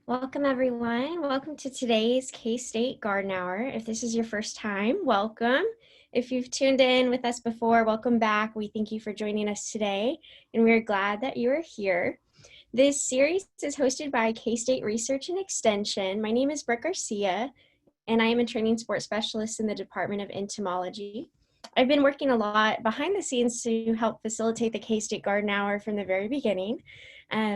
Welcome everyone. Welcome to today's K-State Garden Hour. If this is your first time, welcome. If you've tuned in with us before, welcome back. We thank you for joining us today, and we're glad that you are here. This series is hosted by K-State Research and Extension. My name is Brooke Garcia, and I am a training sports specialist in the Department of Entomology. I've been working a lot behind the scenes to help facilitate the K-State Garden Hour from the very beginning.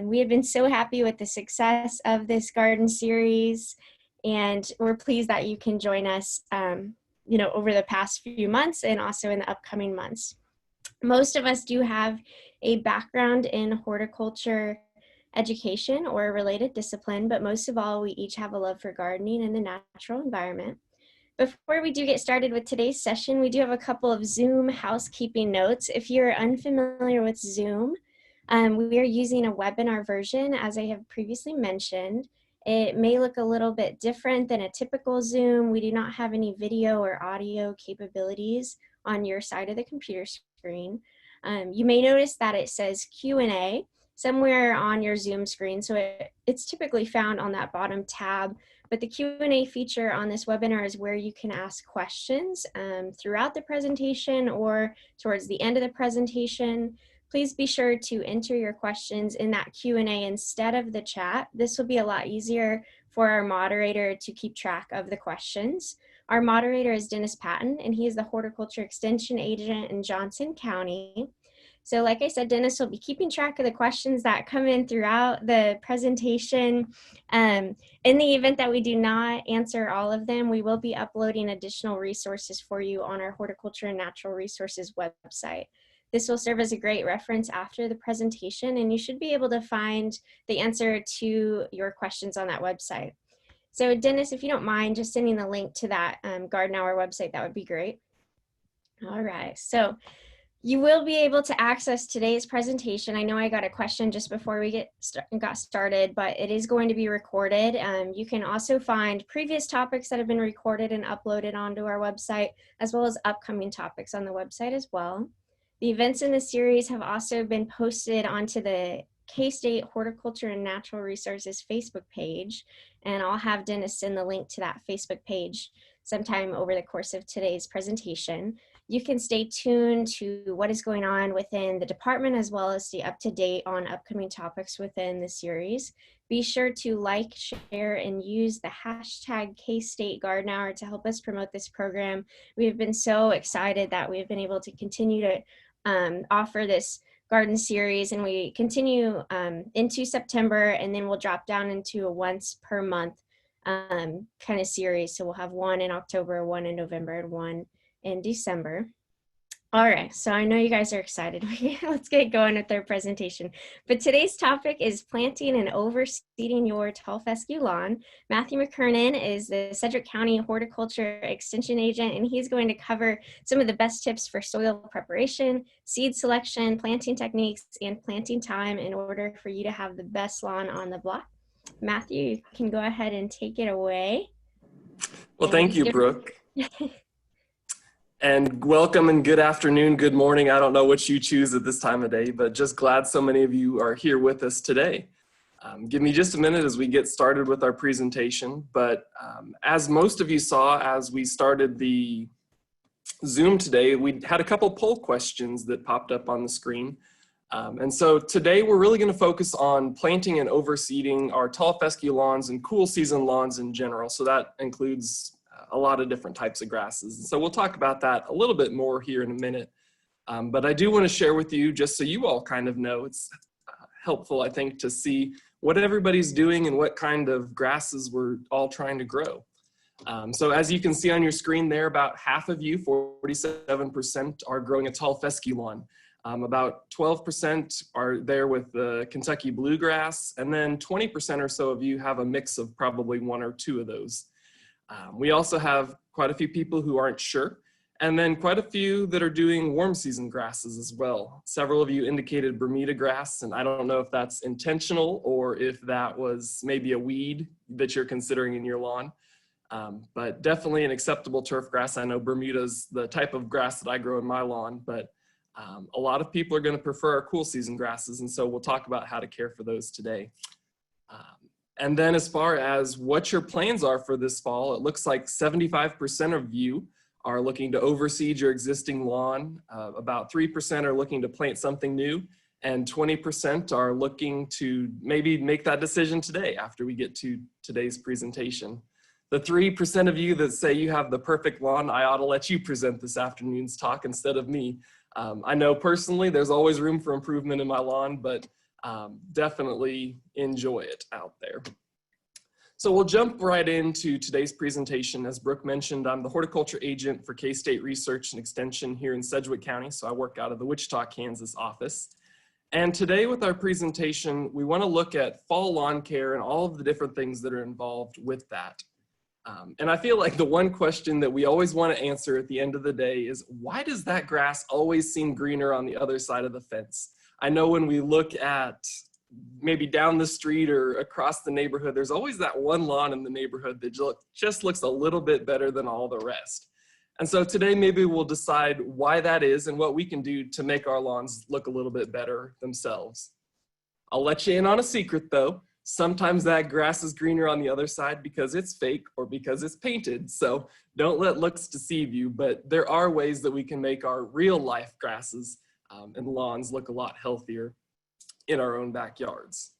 We have been so happy with the success of this garden series, and we're pleased that you can join us over the past few months and also in the upcoming months. Most of us do have a background in horticulture education or a related discipline, but most of all, we each have a love for gardening and the natural environment. Before we do get started with today's session, we do have a couple of Zoom housekeeping notes. If you're unfamiliar with Zoom, we are using a webinar version, as I have previously mentioned. It may look a little bit different than a typical Zoom. We do not have any video or audio capabilities on your side of the computer screen. You may notice that it says Q&A somewhere on your Zoom screen, so it's typically found on that bottom tab. But the Q&A feature on this webinar is where you can ask questions throughout the presentation or towards the end of the presentation. Please be sure to enter your questions in that Q&A instead of the chat. This will be a lot easier for our moderator to keep track of the questions. Our moderator is Dennis Patton, and he is the Horticulture Extension Agent in Johnson County. So like I said, Dennis will be keeping track of the questions that come in throughout the presentation. In the event that we do not answer all of them, we will be uploading additional resources for you on our Horticulture and Natural Resources website. This will serve as a great reference after the presentation, and you should be able to find the answer to your questions on that website. So Dennis, if you don't mind just sending the link to that Garden Hour website, that would be great. All right, so you will be able to access today's presentation. I know I got a question just before we got started, but it is going to be recorded. You can also find previous topics that have been recorded and uploaded onto our website, as well as upcoming topics on the website as well. The events in the series have also been posted onto the K-State Horticulture and Natural Resources Facebook page, and I'll have Dennis send the link to that Facebook page sometime over the course of today's presentation. You can stay tuned to what is going on within the department, as well as stay up to date on upcoming topics within the series. Be sure to like, share, and use the hashtag K-State Garden Hour to help us promote this program. We have been so excited that we've been able to continue to offer this garden series, and we continue into September, and then we'll drop down into a once per month kind of series. So we'll have one in October, one in November, and one in December. All right, so I know you guys are excited. Let's get going with their presentation. But today's topic is planting and overseeding your Tall Fescue lawn. Matthew McKernan is the Sedgwick County Horticulture Extension Agent, and he's going to cover some of the best tips for soil preparation, seed selection, planting techniques, and planting time in order for you to have the best lawn on the block. Matthew, you can go ahead and take it away. Well, thank you, Brooke. And welcome and good afternoon, good morning. I don't know which you choose at this time of day, but just glad so many of you are here with us today. Give me just a minute as we get started with our presentation. But as most of you saw as we started the Zoom today, we had a couple poll questions that popped up on the screen. And so today we're really going to focus on planting and overseeding our tall fescue lawns and cool season lawns in general. So that includes a lot of different types of grasses. And so we'll talk about that a little bit more here in a minute. But I do want to share with you, just so you all kind of know, it's helpful, I think, to see what everybody's doing and what kind of grasses we're all trying to grow. So as you can see on your screen there, about half of you, 47%, are growing a tall fescue lawn. About 12% are there with the Kentucky bluegrass, and then 20% or so of you have a mix of probably one or two of those. We also have quite a few people who aren't sure, and then quite a few that are doing warm season grasses as well. Several of you indicated Bermuda grass, and I don't know if that's intentional or if that was maybe a weed that you're considering in your lawn, but definitely an acceptable turf grass. I know Bermuda's the type of grass that I grow in my lawn, but a lot of people are going to prefer our cool season grasses, and so we'll talk about how to care for those today. And then as far as what your plans are for this fall, it looks like 75% of you are looking to overseed your existing lawn. About 3% are looking to plant something new, and 20% are looking to maybe make that decision today after we get to today's presentation. The 3% of you that say you have the perfect lawn, I ought to let you present this afternoon's talk instead of me. I know personally there's always room for improvement in my lawn, but definitely enjoy it out there. So we'll jump right into today's presentation. As Brooke mentioned, I'm the horticulture agent for K-State Research and Extension here in Sedgwick County, so I work out of the Wichita, Kansas office. And today with our presentation, we want to look at fall lawn care and all of the different things that are involved with that. And I feel like the one question that we always want to answer at the end of the day is, why does that grass always seem greener on the other side of the fence? I know when we look at maybe down the street or across the neighborhood, there's always that one lawn in the neighborhood that just looks a little bit better than all the rest. And so today maybe we'll decide why that is and what we can do to make our lawns look a little bit better themselves. I'll let you in on a secret though. Sometimes that grass is greener on the other side because it's fake or because it's painted. So don't let looks deceive you, but there are ways that we can make our real life grasses and lawns look a lot healthier in our own backyards.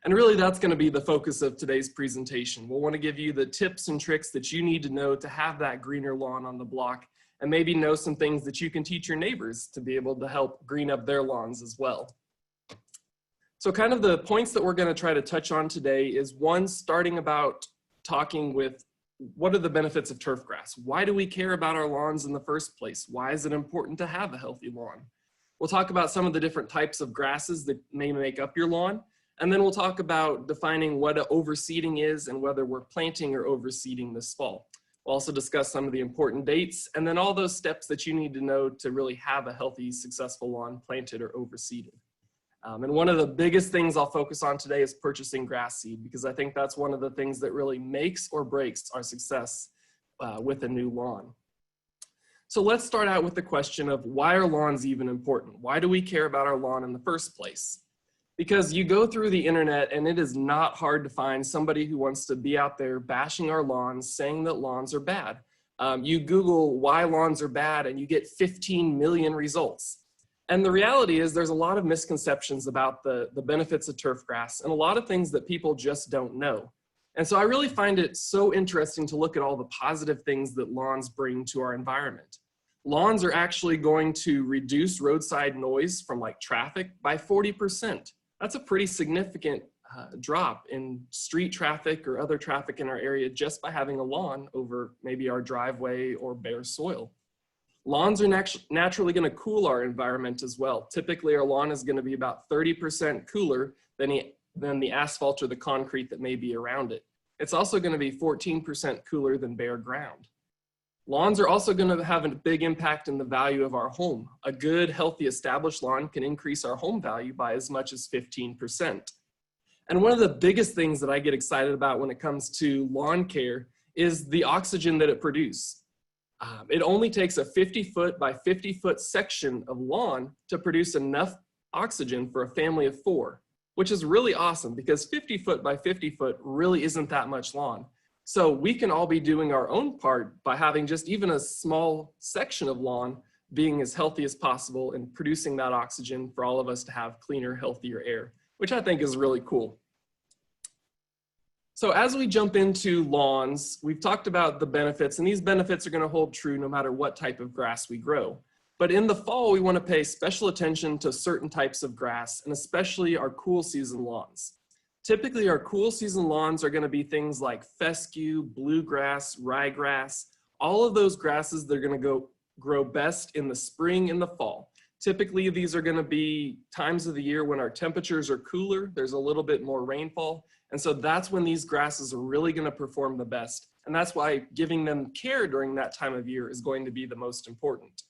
And really that's going to be the focus of today's presentation. We'll want to give you the tips and tricks that you need to know to have that greener lawn on the block, and maybe know some things that you can teach your neighbors to be able to help green up their lawns as well. So kind of the points that we're going to try to touch on today is one, starting about talking with what are the benefits of turf grass? Why do we care about our lawns in the first place? Why is it important to have a healthy lawn? We'll talk about some of the different types of grasses that may make up your lawn. And then we'll talk about defining what overseeding is and whether we're planting or overseeding this fall. We'll also discuss some of the important dates and then all those steps that you need to know to really have a healthy, successful lawn planted or overseeded. And one of the biggest things I'll focus on today is purchasing grass seed, because I think that's one of the things that really makes or breaks our success with a new lawn. So let's start out with the question of, why are lawns even important? Why do we care about our lawn in the first place? Because you go through the internet and it is not hard to find somebody who wants to be out there bashing our lawns, saying that lawns are bad. You Google why lawns are bad and you get 15 million results. And the reality is there's a lot of misconceptions about the benefits of turf grass and a lot of things that people just don't know. And so I really find it so interesting to look at all the positive things that lawns bring to our environment. Lawns are actually going to reduce roadside noise from like traffic by 40%. That's a pretty significant drop in street traffic or other traffic in our area just by having a lawn over maybe our driveway or bare soil. Lawns are naturally going to cool our environment as well. Typically our lawn is going to be about 30% cooler than the asphalt or the concrete that may be around it. It's also going to be 14% cooler than bare ground. Lawns are also going to have a big impact in the value of our home. A good, healthy, established lawn can increase our home value by as much as 15%. And one of the biggest things that I get excited about when it comes to lawn care is the oxygen that it produces. It only takes a 50-foot by 50-foot section of lawn to produce enough oxygen for a family of 4, which is really awesome because 50-foot by 50-foot really isn't that much lawn. So we can all be doing our own part by having just even a small section of lawn being as healthy as possible and producing that oxygen for all of us to have cleaner, healthier air, which I think is really cool. So as we jump into lawns, we've talked about the benefits, and these benefits are going to hold true no matter what type of grass we grow. But in the fall, we want to pay special attention to certain types of grass, and especially our cool season lawns. Typically, our cool season lawns are going to be things like fescue, bluegrass, ryegrass, all of those grasses that are going to grow best in the spring and the fall. Typically, these are going to be times of the year when our temperatures are cooler, there's a little bit more rainfall, and so that's when these grasses are really going to perform the best. And that's why giving them care during that time of year is going to be the most important.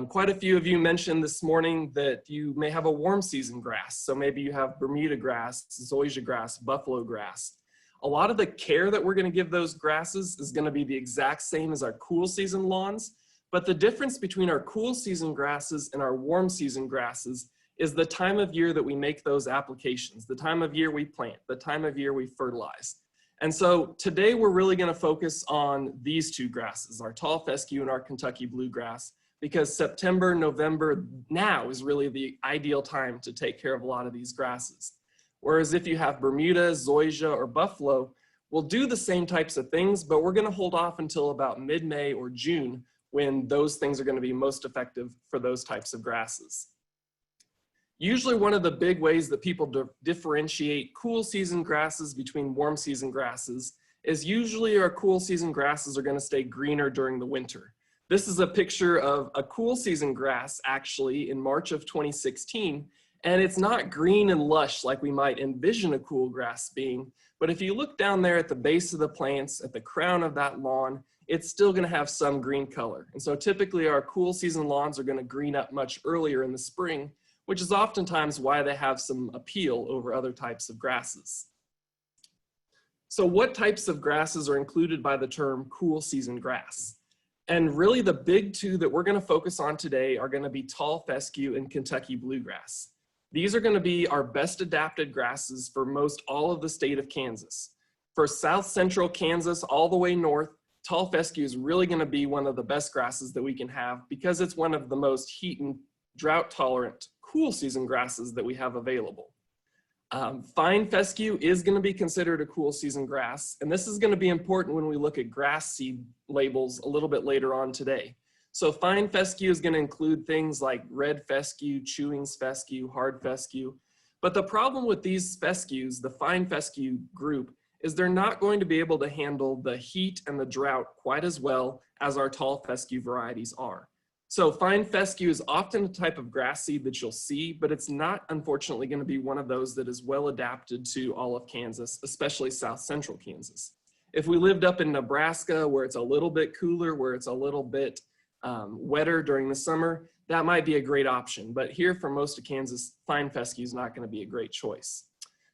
Quite a few of you mentioned this morning that you may have a warm season grass. So maybe you have Bermuda grass, zoysia grass, buffalo grass. A lot of the care that we're going to give those grasses is going to be the exact same as our cool season lawns. But the difference between our cool season grasses and our warm season grasses is the time of year that we make those applications, the time of year we plant, the time of year we fertilize. And so today we're really going to focus on these two grasses, our tall fescue and our Kentucky bluegrass, because September, November now is really the ideal time to take care of a lot of these grasses. Whereas if you have Bermuda, zoysia, or buffalo, we'll do the same types of things, but we're going to hold off until about mid-May or June when those things are going to be most effective for those types of grasses. Usually one of the big ways that people differentiate cool season grasses between warm season grasses is usually our cool season grasses are going to stay greener during the winter. This is a picture of a cool season grass actually in March of 2016, and it's not green and lush like we might envision a cool grass being, but if you look down there at the base of the plants, at the crown of that lawn, it's still going to have some green color. And so typically our cool season lawns are going to green up much earlier in the spring, which is oftentimes why they have some appeal over other types of grasses. So what types of grasses are included by the term cool season grass? And really the big two that we're going to focus on today are going to be tall fescue and Kentucky bluegrass. These are going to be our best adapted grasses for most all of the state of Kansas. For south central Kansas all the way north, tall fescue is really going to be one of the best grasses that we can have because it's one of the most heat and drought tolerant cool season grasses that we have available. Fine fescue is going to be considered a cool season grass, and this is going to be important when we look at grass seed labels a little bit later on today. So fine fescue is going to include things like red fescue, chewing fescue, hard fescue. But the problem with these fescues, the fine fescue group, is they're not going to be able to handle the heat and the drought quite as well as our tall fescue varieties are. So fine fescue is often a type of grass seed that you'll see, but it's not unfortunately going to be one of those that is well adapted to all of Kansas, especially south central Kansas. If we lived up in Nebraska where it's a little bit cooler, where it's a little bit wetter during the summer, that might be a great option. But here for most of Kansas, fine fescue is not going to be a great choice.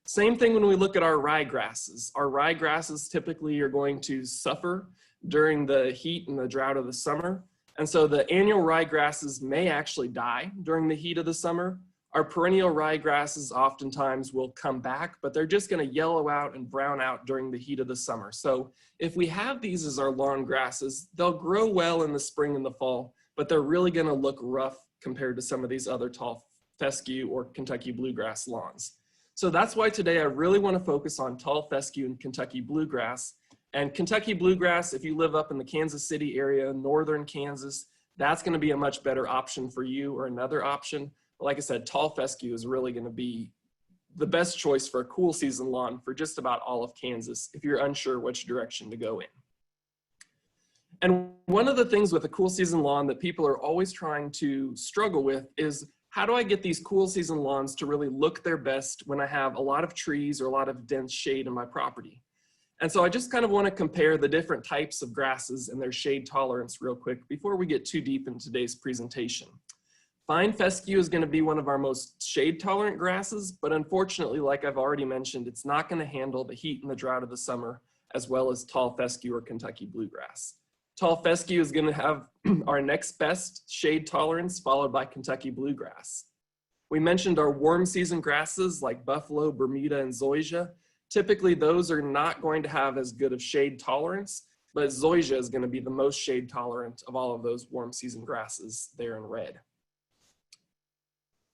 Same thing when we look at our ryegrasses. Our ryegrasses typically are going to suffer during the heat and the drought of the summer. And so the annual ryegrasses may actually die during the heat of the summer. Our perennial ryegrasses oftentimes will come back, but they're just going to yellow out and brown out during the heat of the summer. So if we have these as our lawn grasses, they'll grow well in the spring and the fall, but they're really going to look rough compared to some of these other tall fescue or Kentucky bluegrass lawns. So that's why today I really want to focus on tall fescue and Kentucky bluegrass. And Kentucky bluegrass, if you live up in the Kansas City area, northern Kansas, that's going to be a much better option for you or another option. But like I said, tall fescue is really going to be the best choice for a cool season lawn for just about all of Kansas if you're unsure which direction to go in. And one of the things with a cool season lawn that people are always trying to struggle with is, how do I get these cool season lawns to really look their best when I have a lot of trees or a lot of dense shade in my property? And so I just kind of want to compare the different types of grasses and their shade tolerance real quick before we get too deep in today's presentation. Fine fescue is going to be one of our most shade tolerant grasses, but unfortunately, like I've already mentioned, it's not going to handle the heat and the drought of the summer as well as tall fescue or Kentucky bluegrass. Tall fescue is going to have our next best shade tolerance, followed by Kentucky bluegrass. We mentioned our warm season grasses like buffalo, Bermuda, and zoysia. Typically, those are not going to have as good of shade tolerance, but zoysia is going to be the most shade tolerant of all of those warm season grasses there in red.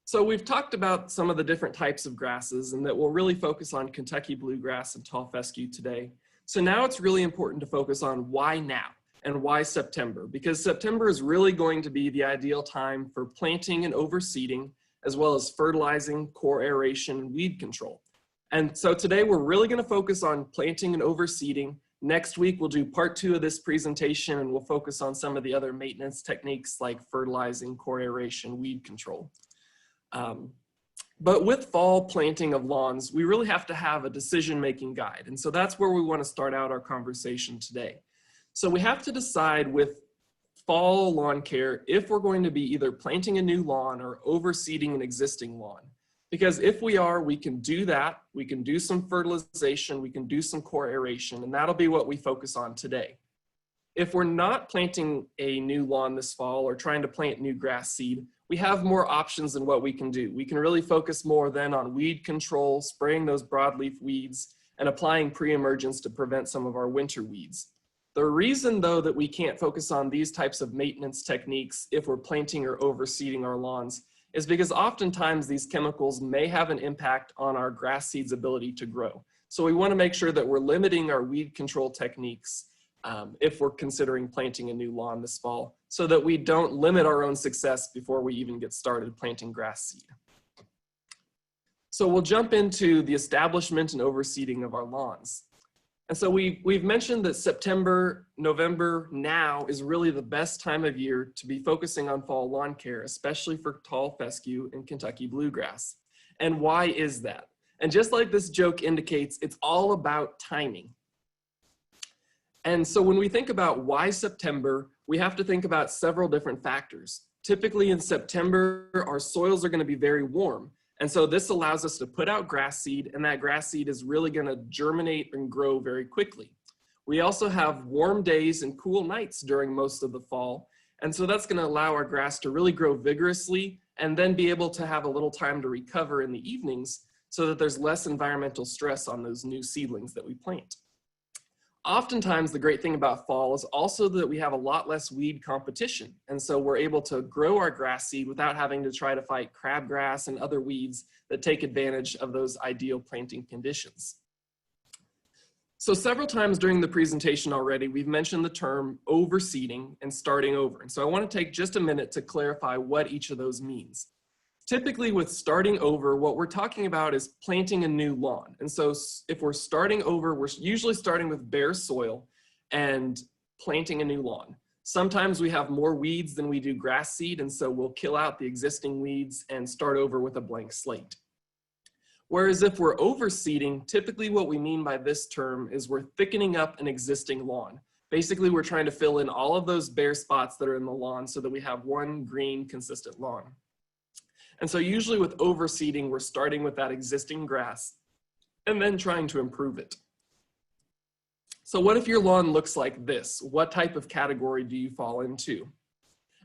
So we've talked about some of the different types of grasses and that we'll really focus on Kentucky bluegrass and tall fescue today. So now it's really important to focus on why now and why September, because September is really going to be the ideal time for planting and overseeding, as well as fertilizing, core aeration, and weed control. And so today we're really going to focus on planting and overseeding. Next week we'll do part 2 of this presentation and we'll focus on some of the other maintenance techniques like fertilizing, core aeration, weed control. But with fall planting of lawns, we really have to have a decision-making guide. And so that's where we want to start out our conversation today. So we have to decide with fall lawn care if we're going to be either planting a new lawn or overseeding an existing lawn. Because if we are, we can do that. We can do some fertilization, we can do some core aeration, and that'll be what we focus on today. If we're not planting a new lawn this fall or trying to plant new grass seed, we have more options in what we can do. We can really focus more then on weed control, spraying those broadleaf weeds, and applying pre-emergence to prevent some of our winter weeds. The reason, though, that we can't focus on these types of maintenance techniques if we're planting or overseeding our lawns is because oftentimes these chemicals may have an impact on our grass seed's ability to grow. So we want to make sure that we're limiting our weed control techniques if we're considering planting a new lawn this fall, so that we don't limit our own success before we even get started planting grass seed. So we'll jump into the establishment and overseeding of our lawns. And so we've mentioned that September, November now is really the best time of year to be focusing on fall lawn care, especially for tall fescue and Kentucky bluegrass. And why is that? And just like this joke indicates, it's all about timing. And so when we think about why September, we have to think about several different factors. Typically in September, our soils are going to be very warm. And so this allows us to put out grass seed, and that grass seed is really going to germinate and grow very quickly. We also have warm days and cool nights during most of the fall. And so that's going to allow our grass to really grow vigorously and then be able to have a little time to recover in the evenings so that there's less environmental stress on those new seedlings that we plant. Oftentimes, the great thing about fall is also that we have a lot less weed competition. And so we're able to grow our grass seed without having to try to fight crabgrass and other weeds that take advantage of those ideal planting conditions. So several times during the presentation already, we've mentioned the term overseeding and starting over. And so I want to take just a minute to clarify what each of those means. Typically with starting over, what we're talking about is planting a new lawn. And so if we're starting over, we're usually starting with bare soil and planting a new lawn. Sometimes we have more weeds than we do grass seed, and so we'll kill out the existing weeds and start over with a blank slate. Whereas if we're overseeding, typically what we mean by this term is we're thickening up an existing lawn. Basically, we're trying to fill in all of those bare spots that are in the lawn so that we have one green, consistent lawn. And so usually with overseeding, we're starting with that existing grass and then trying to improve it. So what if your lawn looks like this? What type of category do you fall into?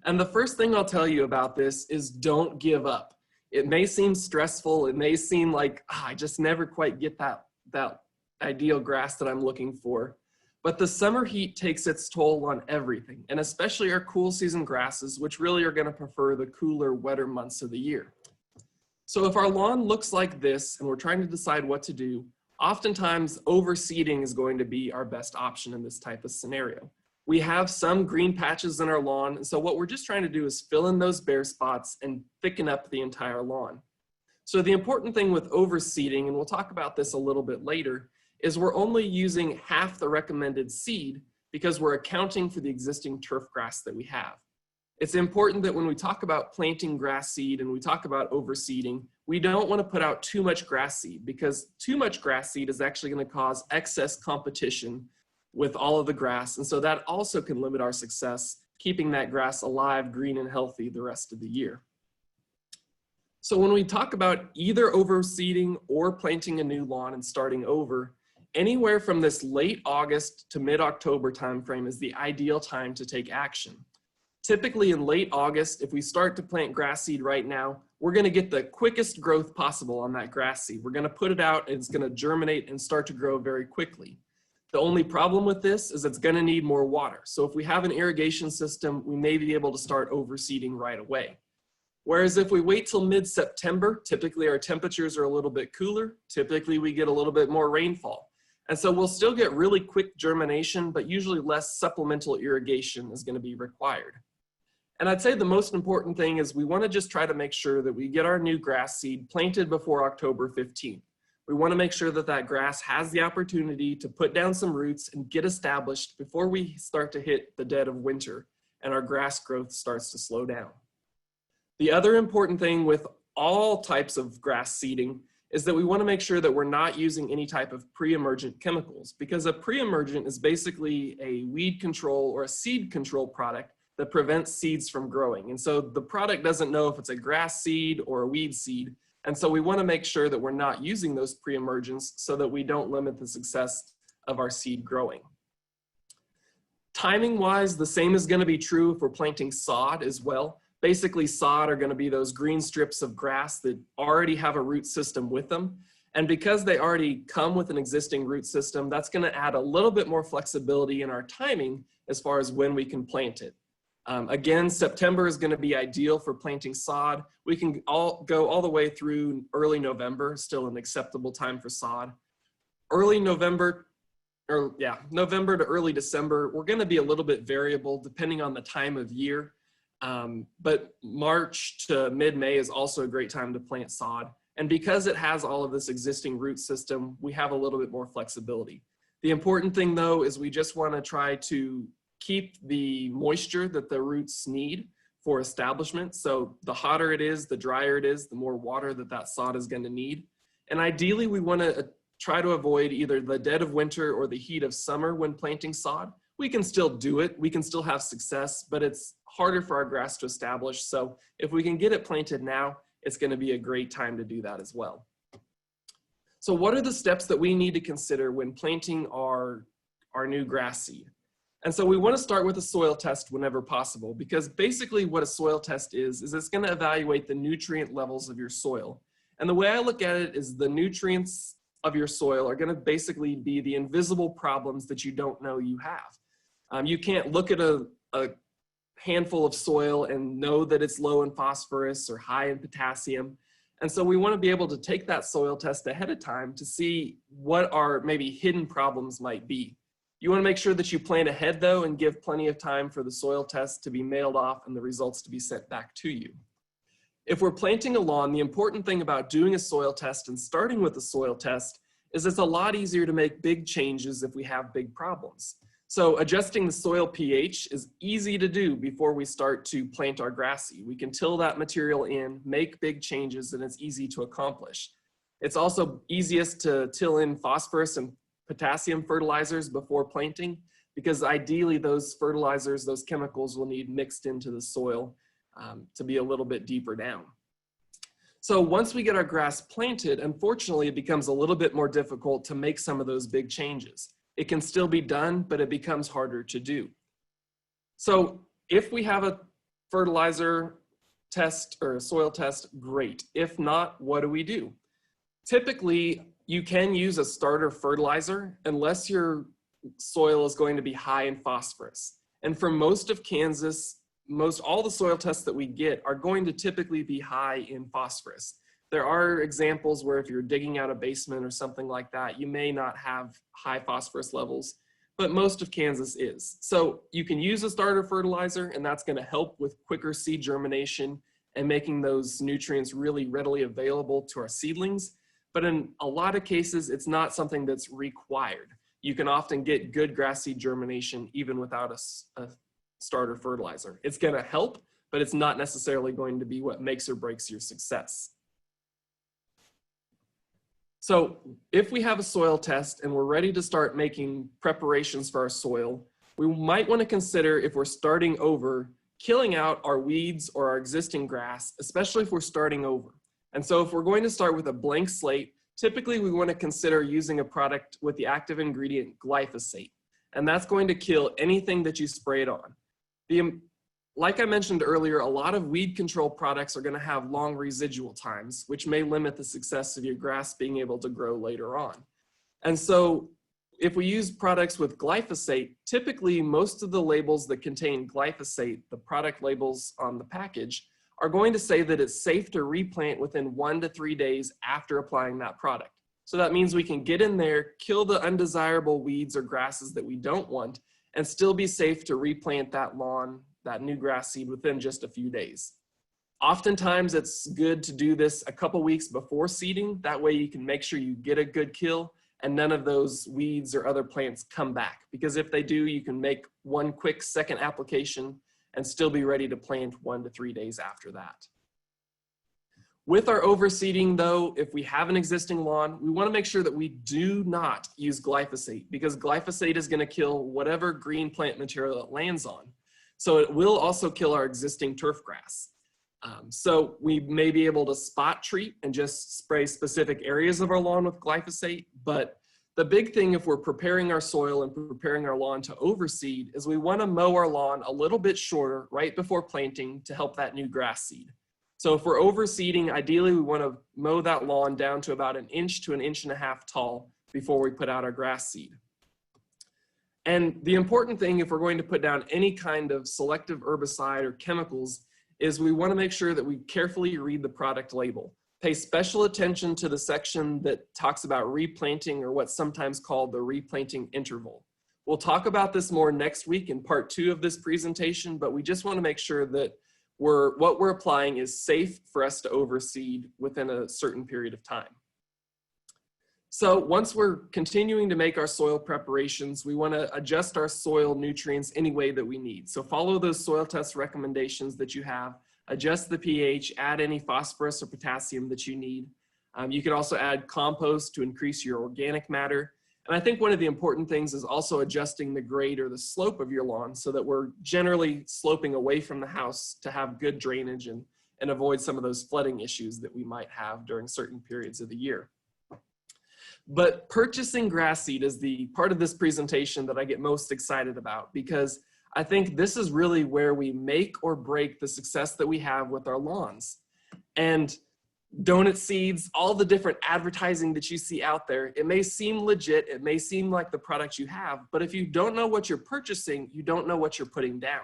And the first thing I'll tell you about this is don't give up. It may seem stressful. It may seem like, I just never quite get that ideal grass that I'm looking for. But the summer heat takes its toll on everything, and especially our cool season grasses, which really are going to prefer the cooler, wetter months of the year. So if our lawn looks like this and we're trying to decide what to do, oftentimes overseeding is going to be our best option in this type of scenario. We have some green patches in our lawn, and so what we're just trying to do is fill in those bare spots and thicken up the entire lawn. So the important thing with overseeding, and we'll talk about this a little bit later, is we're only using half the recommended seed because we're accounting for the existing turf grass that we have. It's important that when we talk about planting grass seed and we talk about overseeding, we don't want to put out too much grass seed because too much grass seed is actually going to cause excess competition with all of the grass. And so that also can limit our success, keeping that grass alive, green, and healthy the rest of the year. So when we talk about either overseeding or planting a new lawn and starting over, anywhere from this late August to mid-October timeframe is the ideal time to take action. Typically in late August, if we start to plant grass seed right now, we're going to get the quickest growth possible on that grass seed. We're going to put it out, and it's going to germinate and start to grow very quickly. The only problem with this is it's going to need more water. So if we have an irrigation system, we may be able to start overseeding right away. Whereas if we wait till mid-September, typically our temperatures are a little bit cooler. Typically we get a little bit more rainfall. And so we'll still get really quick germination, but usually less supplemental irrigation is going to be required. And I'd say the most important thing is we want to just try to make sure that we get our new grass seed planted before October 15th. We want to make sure that that grass has the opportunity to put down some roots and get established before we start to hit the dead of winter and our grass growth starts to slow down. The other important thing with all types of grass seeding is that we want to make sure that we're not using any type of pre-emergent chemicals, because a pre-emergent is basically a weed control or a seed control product that prevents seeds from growing. And so the product doesn't know if it's a grass seed or a weed seed. And so we want to make sure that we're not using those pre-emergents so that we don't limit the success of our seed growing. Timing wise, the same is going to be true if we're planting sod as well. Basically, sod are going to be those green strips of grass that already have a root system with them. And because they already come with an existing root system, that's going to add a little bit more flexibility in our timing as far as when we can plant it. Again, September is going to be ideal for planting sod. We can go all the way through early November, still an acceptable time for sod. Early November, November to early December, we're going to be a little bit variable depending on the time of year. But March to mid-May is also a great time to plant sod. And because it has all of this existing root system, we have a little bit more flexibility. The important thing though is we just want to try to keep the moisture that the roots need for establishment. So the hotter it is, the drier it is, the more water that sod is going to need. And ideally we want to try to avoid either the dead of winter or the heat of summer when planting sod. We can still do it, we can still have success, but it's harder for our grass to establish. So if we can get it planted now, it's going to be a great time to do that as well. So what are the steps that we need to consider when planting our new grass seed? And so we want to start with a soil test whenever possible, because basically what a soil test is it's going to evaluate the nutrient levels of your soil. And the way I look at it is the nutrients of your soil are going to basically be the invisible problems that you don't know you have. You can't look at a handful of soil and know that it's low in phosphorus or high in potassium. And so we want to be able to take that soil test ahead of time to see what our maybe hidden problems might be. You want to make sure that you plan ahead though and give plenty of time for the soil test to be mailed off and the results to be sent back to you. If we're planting a lawn, the important thing about doing a soil test and starting with a soil test is it's a lot easier to make big changes if we have big problems. So adjusting the soil pH is easy to do before we start to plant our grass seed. We can till that material in, make big changes, and it's easy to accomplish. It's also easiest to till in phosphorus and potassium fertilizers before planting, because ideally those fertilizers, those chemicals will need mixed into the soil to be a little bit deeper down. So once we get our grass planted, unfortunately, it becomes a little bit more difficult to make some of those big changes. It can still be done, but it becomes harder to do. So if we have a fertilizer test or a soil test, great. If not, what do we do? Typically, you can use a starter fertilizer unless your soil is going to be high in phosphorus. And for most of Kansas, all the soil tests that we get are going to typically be high in phosphorus. There are examples where if you're digging out a basement or something like that, you may not have high phosphorus levels, but most of Kansas is. So you can use a starter fertilizer, and that's going to help with quicker seed germination and making those nutrients really readily available to our seedlings. But in a lot of cases, it's not something that's required. You can often get good grass seed germination even without a starter fertilizer. It's going to help, but it's not necessarily going to be what makes or breaks your success. So if we have a soil test and we're ready to start making preparations for our soil, we might want to consider, if we're starting over, killing out our weeds or our existing grass, especially if we're starting over. And so if we're going to start with a blank slate, typically we want to consider using a product with the active ingredient glyphosate. And that's going to kill anything that you spray it on. Like I mentioned earlier, a lot of weed control products are going to have long residual times, which may limit the success of your grass being able to grow later on. And so if we use products with glyphosate, typically most of the labels that contain glyphosate, the product labels on the package, are going to say that it's safe to replant within 1 to 3 days after applying that product. So that means we can get in there, kill the undesirable weeds or grasses that we don't want, and still be safe to replant that lawn, that new grass seed, within just a few days. Oftentimes it's good to do this a couple weeks before seeding. That way you can make sure you get a good kill and none of those weeds or other plants come back. Because if they do, you can make one quick second application and still be ready to plant 1 to 3 days after that. With our overseeding though, if we have an existing lawn, we want to make sure that we do not use glyphosate, because glyphosate is going to kill whatever green plant material it lands on. So it will also kill our existing turf grass. So we may be able to spot treat and just spray specific areas of our lawn with glyphosate, but The big thing if we're preparing our soil and preparing our lawn to overseed is we want to mow our lawn a little bit shorter right before planting to help that new grass seed. So if we're overseeding, ideally we want to mow that lawn down to about 1 inch to 1.5 inches tall before we put out our grass seed. And the important thing if we're going to put down any kind of selective herbicide or chemicals is we want to make sure that we carefully read the product label. Pay special attention to the section that talks about replanting, or what's sometimes called the replanting interval. We'll talk about this more next week in part 2 of this presentation, but we just want to make sure that what we're applying is safe for us to overseed within a certain period of time. So once we're continuing to make our soil preparations, we want to adjust our soil nutrients any way that we need. So follow those soil test recommendations that you have, adjust the pH, add any phosphorus or potassium that you need. You can also add compost to increase your organic matter. And I think one of the important things is also adjusting the grade or the slope of your lawn so that we're generally sloping away from the house to have good drainage and avoid some of those flooding issues that we might have during certain periods of the year. But purchasing grass seed is the part of this presentation that I get most excited about, because I think this is really where we make or break the success that we have with our lawns. And donut seeds, all the different advertising that you see out there, it may seem legit, it may seem like the product you have, but if you don't know what you're purchasing, you don't know what you're putting down.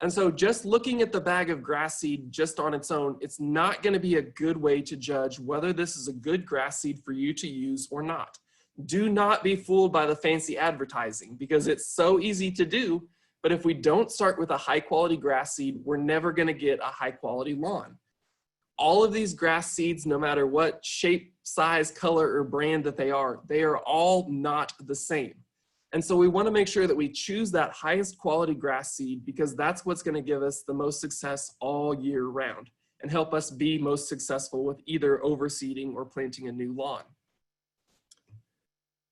And so just looking at the bag of grass seed just on its own, it's not going to be a good way to judge whether this is a good grass seed for you to use or not. Do not be fooled by the fancy advertising, because it's so easy to do, but if we don't start with a high quality grass seed, we're never going to get a high quality lawn. All of these grass seeds, no matter what shape, size, color, or brand that they are all not the same. And so we want to make sure that we choose that highest quality grass seed, because that's what's going to give us the most success all year round and help us be most successful with either overseeding or planting a new lawn.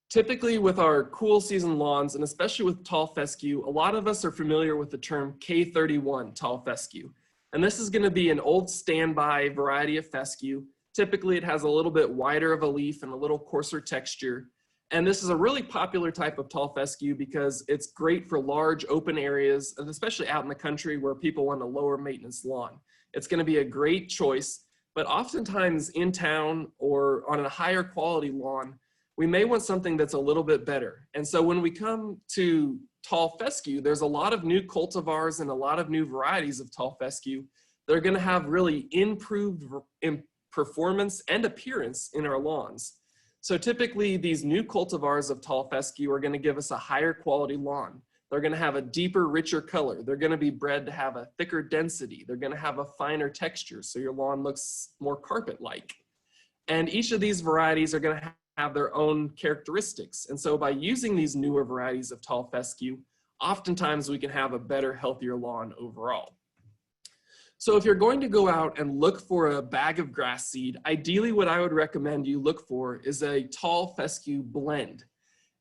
Typically with our cool season lawns, and especially with tall fescue, a lot of us are familiar with the term K31 tall fescue. And this is going to be an old standby variety of fescue. Typically it has a little bit wider of a leaf and a little coarser texture. And this is a really popular type of tall fescue because it's great for large open areas, and especially out in the country where people want a lower maintenance lawn. It's going to be a great choice, but oftentimes in town or on a higher quality lawn, we may want something that's a little bit better. And so when we come to tall fescue, there's a lot of new cultivars and a lot of new varieties of tall fescue that are going to have really improved performance and appearance in our lawns. So typically these new cultivars of tall fescue are going to give us a higher quality lawn. They're going to have a deeper, richer color. They're going to be bred to have a thicker density. They're going to have a finer texture, so your lawn looks more carpet-like. And each of these varieties are going to have their own characteristics. And so by using these newer varieties of tall fescue, oftentimes we can have a better, healthier lawn overall. So if you're going to go out and look for a bag of grass seed, ideally what I would recommend you look for is a tall fescue blend.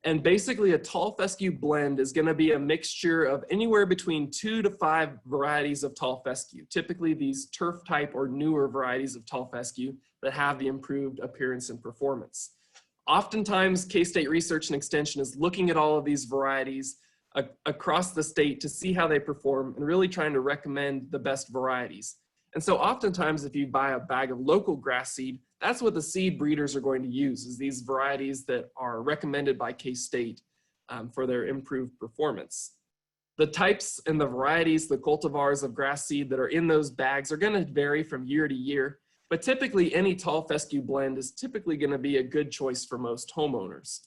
And basically a tall fescue blend is going to be a mixture of anywhere between 2 to 5 varieties of tall fescue, typically these turf type or newer varieties of tall fescue that have the improved appearance and performance. Oftentimes K-State Research and Extension is looking at all of these varieties across the state to see how they perform and really trying to recommend the best varieties. And so oftentimes if you buy a bag of local grass seed, that's what the seed breeders are going to use, is these varieties that are recommended by K-State for their improved performance. The types and the varieties, the cultivars of grass seed that are in those bags are going to vary from year to year, but typically any tall fescue blend is typically going to be a good choice for most homeowners.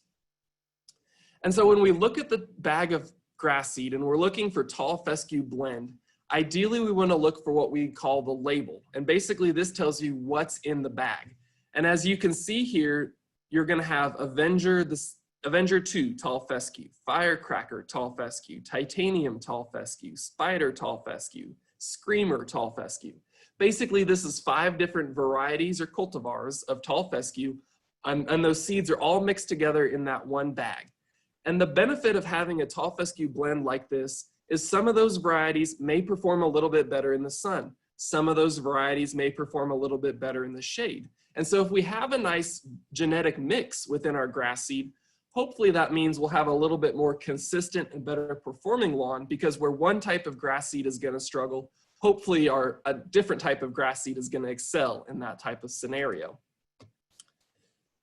And so when we look at the bag of grass seed and we're looking for tall fescue blend, ideally we want to look for what we call the label. And basically this tells you what's in the bag. And as you can see here, you're going to have Avenger 2 tall fescue, Firecracker tall fescue, Titanium tall fescue, Spider tall fescue, Screamer tall fescue. Basically this is 5 different varieties or cultivars of tall fescue, and those seeds are all mixed together in that one bag. And the benefit of having a tall fescue blend like this is some of those varieties may perform a little bit better in the sun. Some of those varieties may perform a little bit better in the shade. And so if we have a nice genetic mix within our grass seed, hopefully that means we'll have a little bit more consistent and better performing lawn, because where one type of grass seed is going to struggle, hopefully a different type of grass seed is going to excel in that type of scenario.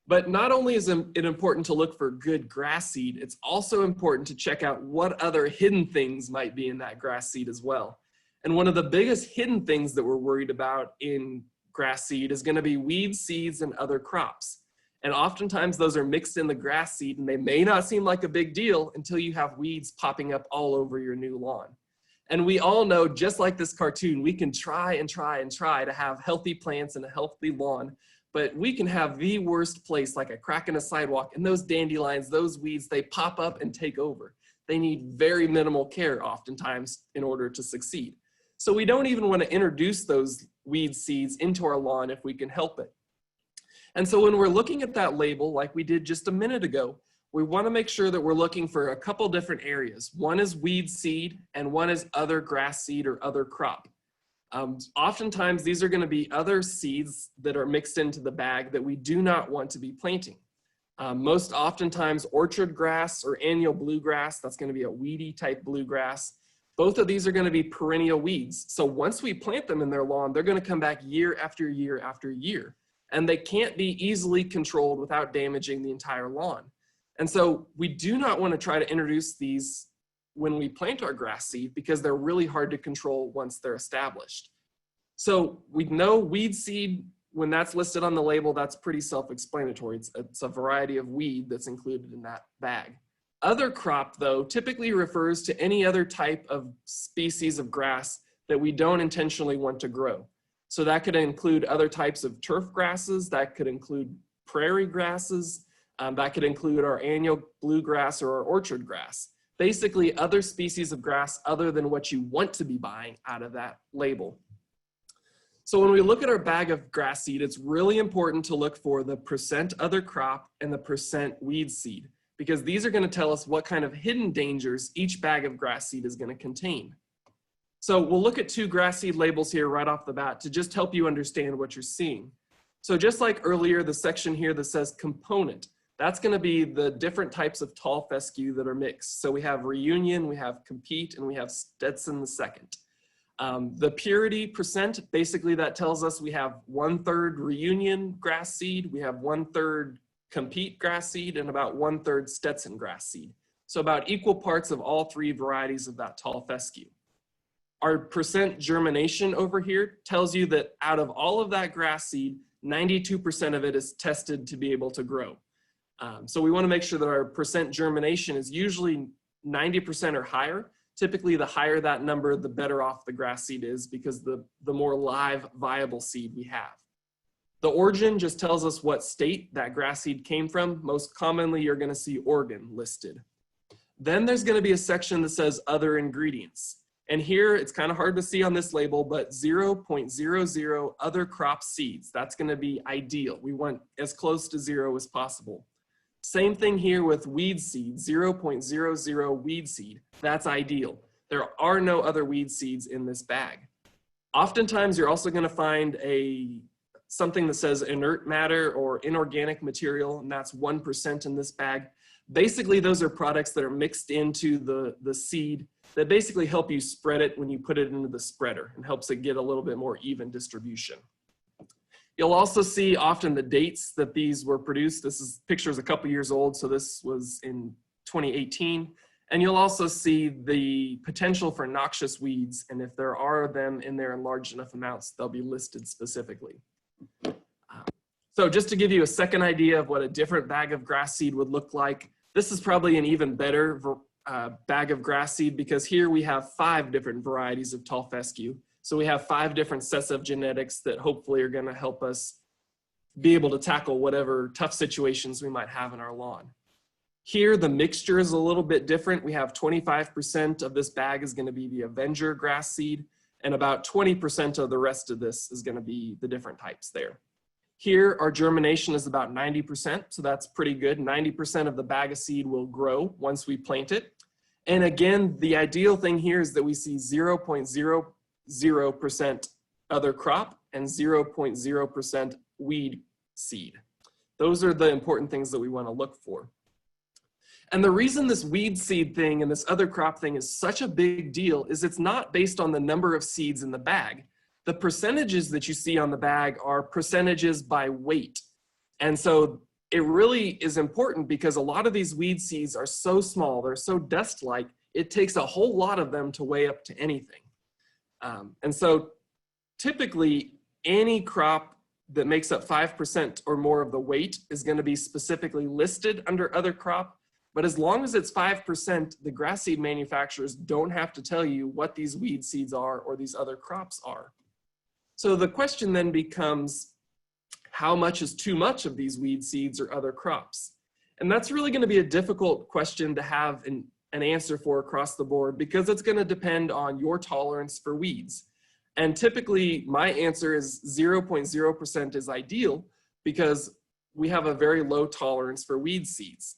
But not only is it important to look for good grass seed, it's also important to check out what other hidden things might be in that grass seed as well. And one of the biggest hidden things that we're worried about in grass seed is going to be weed seeds and other crops. And oftentimes those are mixed in the grass seed, and they may not seem like a big deal until you have weeds popping up all over your new lawn. And we all know, just like this cartoon, we can try and try and try to have healthy plants and a healthy lawn, but we can have the worst place, like a crack in a sidewalk, and those dandelions, those weeds, they pop up and take over. They need very minimal care oftentimes in order to succeed. So we don't even want to introduce those weed seeds into our lawn if we can help it. And so when we're looking at that label, like we did just a minute ago, we want to make sure that we're looking for a couple different areas. One is weed seed, and one is other grass seed or other crop. Oftentimes, these are going to be other seeds that are mixed into the bag that we do not want to be planting. Most oftentimes, orchard grass or annual bluegrass, that's going to be a weedy type bluegrass. Both of these are going to be perennial weeds. So once we plant them in their lawn, they're going to come back year after year after year. And they can't be easily controlled without damaging the entire lawn. And so we do not want to try to introduce these when we plant our grass seed, because they're really hard to control once they're established. So we know weed seed, when that's listed on the label, that's pretty self-explanatory. It's a variety of weed that's included in that bag. Other crop, though, typically refers to any other type of species of grass that we don't intentionally want to grow. So that could include other types of turf grasses, that could include prairie grasses, that could include our annual bluegrass or our orchard grass. Basically, other species of grass other than what you want to be buying out of that label. So when we look at our bag of grass seed, it's really important to look for the % other crop and the % weed seed, because these are going to tell us what kind of hidden dangers each bag of grass seed is going to contain. So we'll look at two grass seed labels here right off the bat to just help you understand what you're seeing. So just like earlier, the section here that says component, that's going to be the different types of tall fescue that are mixed. So we have Reunion, we have Compete, and we have Stetson II. The purity %, basically that tells us we have 1/3 Reunion grass seed, we have 1/3 Compete grass seed, and about 1/3 Stetson grass seed. So about equal parts of all three varieties of that tall fescue. Our % germination over here tells you that out of all of that grass seed, 92% of it is tested to be able to grow. So we want to make sure that our % germination is usually 90% or higher. Typically, the higher that number, the better off the grass seed is, because the more live, viable seed we have. The origin just tells us what state that grass seed came from. Most commonly, you're going to see Oregon listed. Then there's going to be a section that says other ingredients. And here, it's kind of hard to see on this label, but 0.00 other crop seeds. That's going to be ideal. We want as close to 0 as possible. Same thing here with weed seed, 0.00 weed seed. That's ideal. There are no other weed seeds in this bag. Oftentimes, you're also going to find something that says inert matter or inorganic material, and that's 1% in this bag. Basically, those are products that are mixed into the seed that basically help you spread it when you put it into the spreader, and helps it get a little bit more even distribution. You'll also see often the dates that these were produced. This picture is a couple years old, so this was in 2018. And you'll also see the potential for noxious weeds, and if there are them in there in large enough amounts, they'll be listed specifically. So just to give you a second idea of what a different bag of grass seed would look like, this is probably an even better bag of grass seed, because here we have 5 different varieties of tall fescue. So we have 5 different sets of genetics that hopefully are going to help us be able to tackle whatever tough situations we might have in our lawn. Here, the mixture is a little bit different. We have 25% of this bag is going to be the Avenger grass seed, and about 20% of the rest of this is going to be the different types there. Here, our germination is about 90%, so that's pretty good. 90% of the bag of seed will grow once we plant it. And again, the ideal thing here is that we see 0.00% other crop and 0.0% weed seed. Those are the important things that we want to look for. And the reason this weed seed thing and this other crop thing is such a big deal is it's not based on the number of seeds in the bag. The percentages that you see on the bag are percentages by weight. And so it really is important because a lot of these weed seeds are so small, they're so dust-like, it takes a whole lot of them to weigh up to anything. And so typically any crop that makes up 5% or more of the weight is going to be specifically listed under other crop. But as long as it's 5%, the grass seed manufacturers don't have to tell you what these weed seeds are or these other crops are. So the question then becomes, how much is too much of these weed seeds or other crops? And that's really going to be a difficult question to have an answer for across the board because it's going to depend on your tolerance for weeds. And typically my answer is 0.0% is ideal because we have a very low tolerance for weed seeds.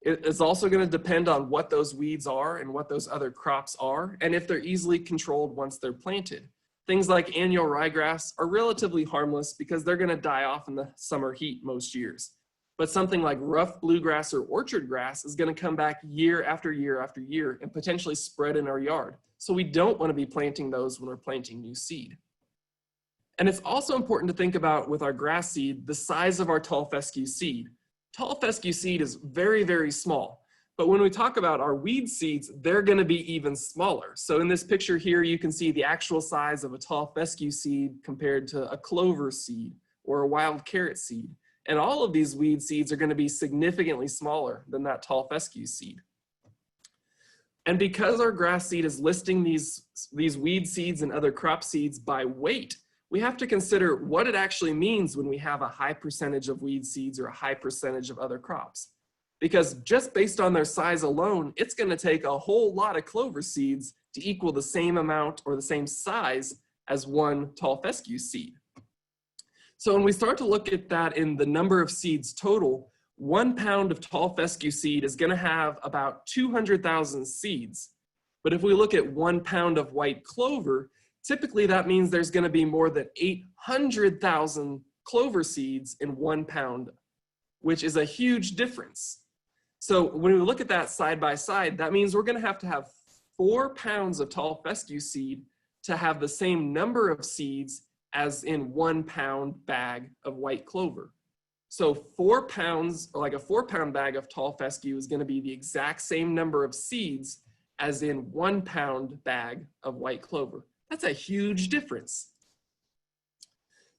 It's also going to depend on what those weeds are and what those other crops are, and if they're easily controlled once they're planted. Things like annual ryegrass are relatively harmless because they're going to die off in the summer heat most years. But something like rough bluegrass or orchard grass is going to come back year after year after year and potentially spread in our yard. So we don't want to be planting those when we're planting new seed. And it's also important to think about with our grass seed, the size of our tall fescue seed. Tall fescue seed is very, very small. But when we talk about our weed seeds, they're going to be even smaller. So in this picture here, you can see the actual size of a tall fescue seed compared to a clover seed or a wild carrot seed. And all of these weed seeds are going to be significantly smaller than that tall fescue seed. And because our grass seed is listing these weed seeds and other crop seeds by weight, we have to consider what it actually means when we have a high percentage of weed seeds or a high percentage of other crops. Because just based on their size alone, it's going to take a whole lot of clover seeds to equal the same amount or the same size as one tall fescue seed. So when we start to look at that in the number of seeds total, 1 pound of tall fescue seed is going to have about 200,000 seeds. But if we look at 1 pound of white clover, typically that means there's going to be more than 800,000 clover seeds in 1 pound, which is a huge difference. So when we look at that side by side, that means we're going to have 4 pounds of tall fescue seed to have the same number of seeds as in 1 pound bag of white clover. So 4 pounds, or like a 4-pound bag of tall fescue is going to be the exact same number of seeds as in 1 pound bag of white clover. That's a huge difference.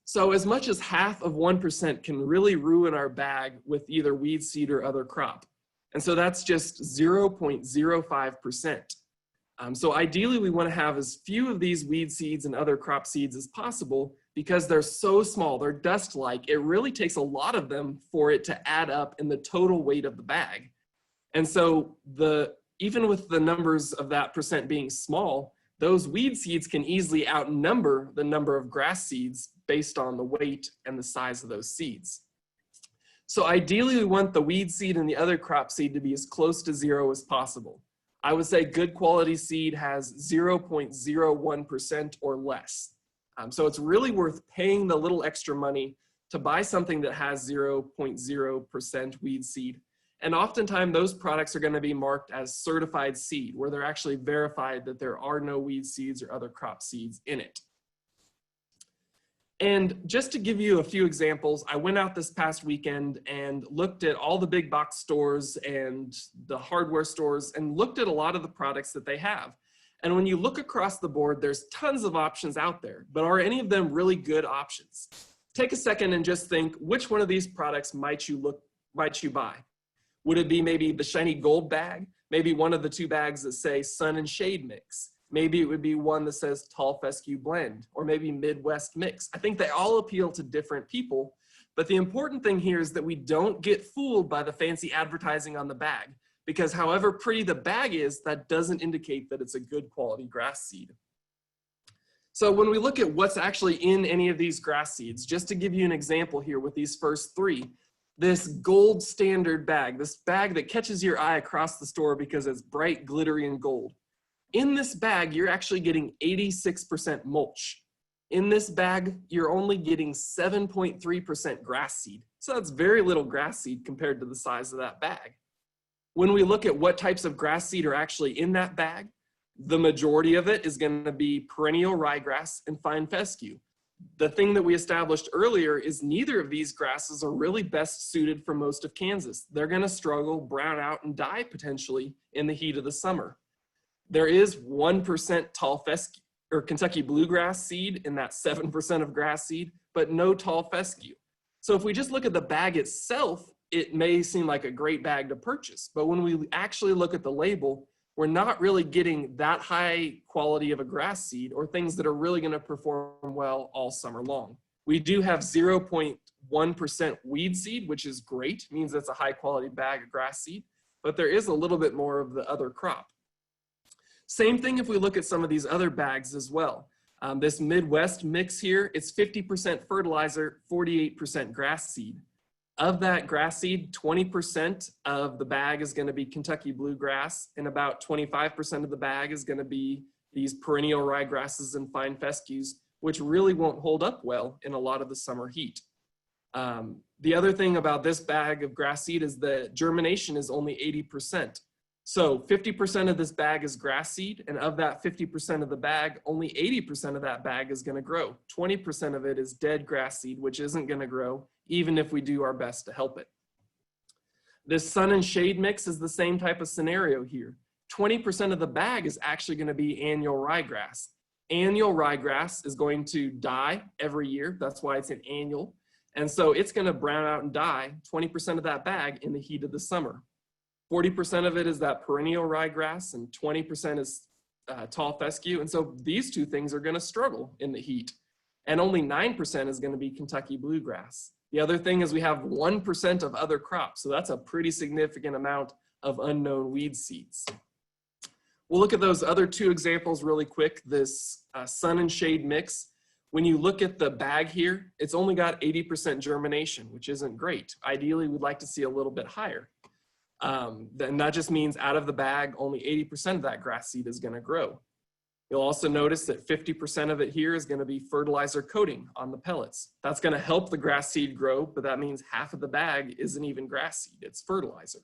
So as much as half of 1% can really ruin our bag with either weed seed or other crop. And so that's just 0.05%. So ideally we want to have as few of these weed seeds and other crop seeds as possible because they're so small, they're dust-like. It really takes a lot of them for it to add up in the total weight of the bag. And so even with the numbers of that percent being small, those weed seeds can easily outnumber the number of grass seeds based on the weight and the size of those seeds. So ideally we want the weed seed and the other crop seed to be as close to 0 as possible. I would say good quality seed has 0.01% or less. So it's really worth paying the little extra money to buy something that has 0.0% weed seed. And oftentimes those products are going to be marked as certified seed, where they're actually verified that there are no weed seeds or other crop seeds in it. And just to give you a few examples, I went out this past weekend and looked at all the big box stores and the hardware stores and looked at a lot of the products that they have. And when you look across the board, there's tons of options out there, but are any of them really good options? Take a second and just think, which one of these products might you buy? Would it be maybe the shiny gold bag? Maybe one of the 2 bags that say sun and shade mix? Maybe it would be one that says Tall Fescue blend, or maybe Midwest mix. I think they all appeal to different people, but the important thing here is that we don't get fooled by the fancy advertising on the bag, because however pretty the bag is, that doesn't indicate that it's a good quality grass seed. So when we look at what's actually in any of these grass seeds, just to give you an example here with these first 3, this gold standard bag, this bag that catches your eye across the store because it's bright, glittery, and gold. In this bag, you're actually getting 86% mulch. In this bag, you're only getting 7.3% grass seed. So that's very little grass seed compared to the size of that bag. When we look at what types of grass seed are actually in that bag, the majority of it is going to be perennial ryegrass and fine fescue. The thing that we established earlier is neither of these grasses are really best suited for most of Kansas. They're going to struggle, brown out, and die potentially in the heat of the summer. There is 1% tall fescue or Kentucky bluegrass seed in that 7% of grass seed, but no tall fescue. So if we just look at the bag itself, it may seem like a great bag to purchase. But when we actually look at the label, we're not really getting that high quality of a grass seed or things that are really going to perform well all summer long. We do have 0.1% weed seed, which is great, means that's a high quality bag of grass seed, but there is a little bit more of the other crop. Same thing if we look at some of these other bags as well. This Midwest mix here, it's 50% fertilizer, 48% grass seed. Of that grass seed, 20% of the bag is going to be Kentucky bluegrass, and about 25% of the bag is going to be these perennial ryegrasses and fine fescues, which really won't hold up well in a lot of the summer heat. The other thing about this bag of grass seed is that germination is only 80%. So 50% of this bag is grass seed, and of that 50% of the bag, only 80% of that bag is going to grow. 20% of it is dead grass seed, which isn't going to grow, even if we do our best to help it. This sun and shade mix is the same type of scenario here. 20% of the bag is actually going to be annual ryegrass. Annual ryegrass is going to die every year. That's why it's an annual. And so it's going to brown out and die 20% of that bag in the heat of the summer. 40% of it is that perennial ryegrass, and 20% is tall fescue. And so these two things are going to struggle in the heat. And only 9% is going to be Kentucky bluegrass. The other thing is we have 1% of other crops. So that's a pretty significant amount of unknown weed seeds. We'll look at those other two examples really quick. This sun and shade mix. When you look at the bag here, it's only got 80% germination, which isn't great. Ideally, we'd like to see a little bit higher. And that just means out of the bag, only 80% of that grass seed is going to grow. You'll also notice that 50% of it here is going to be fertilizer coating on the pellets. That's going to help the grass seed grow, but that means half of the bag isn't even grass seed, it's fertilizer.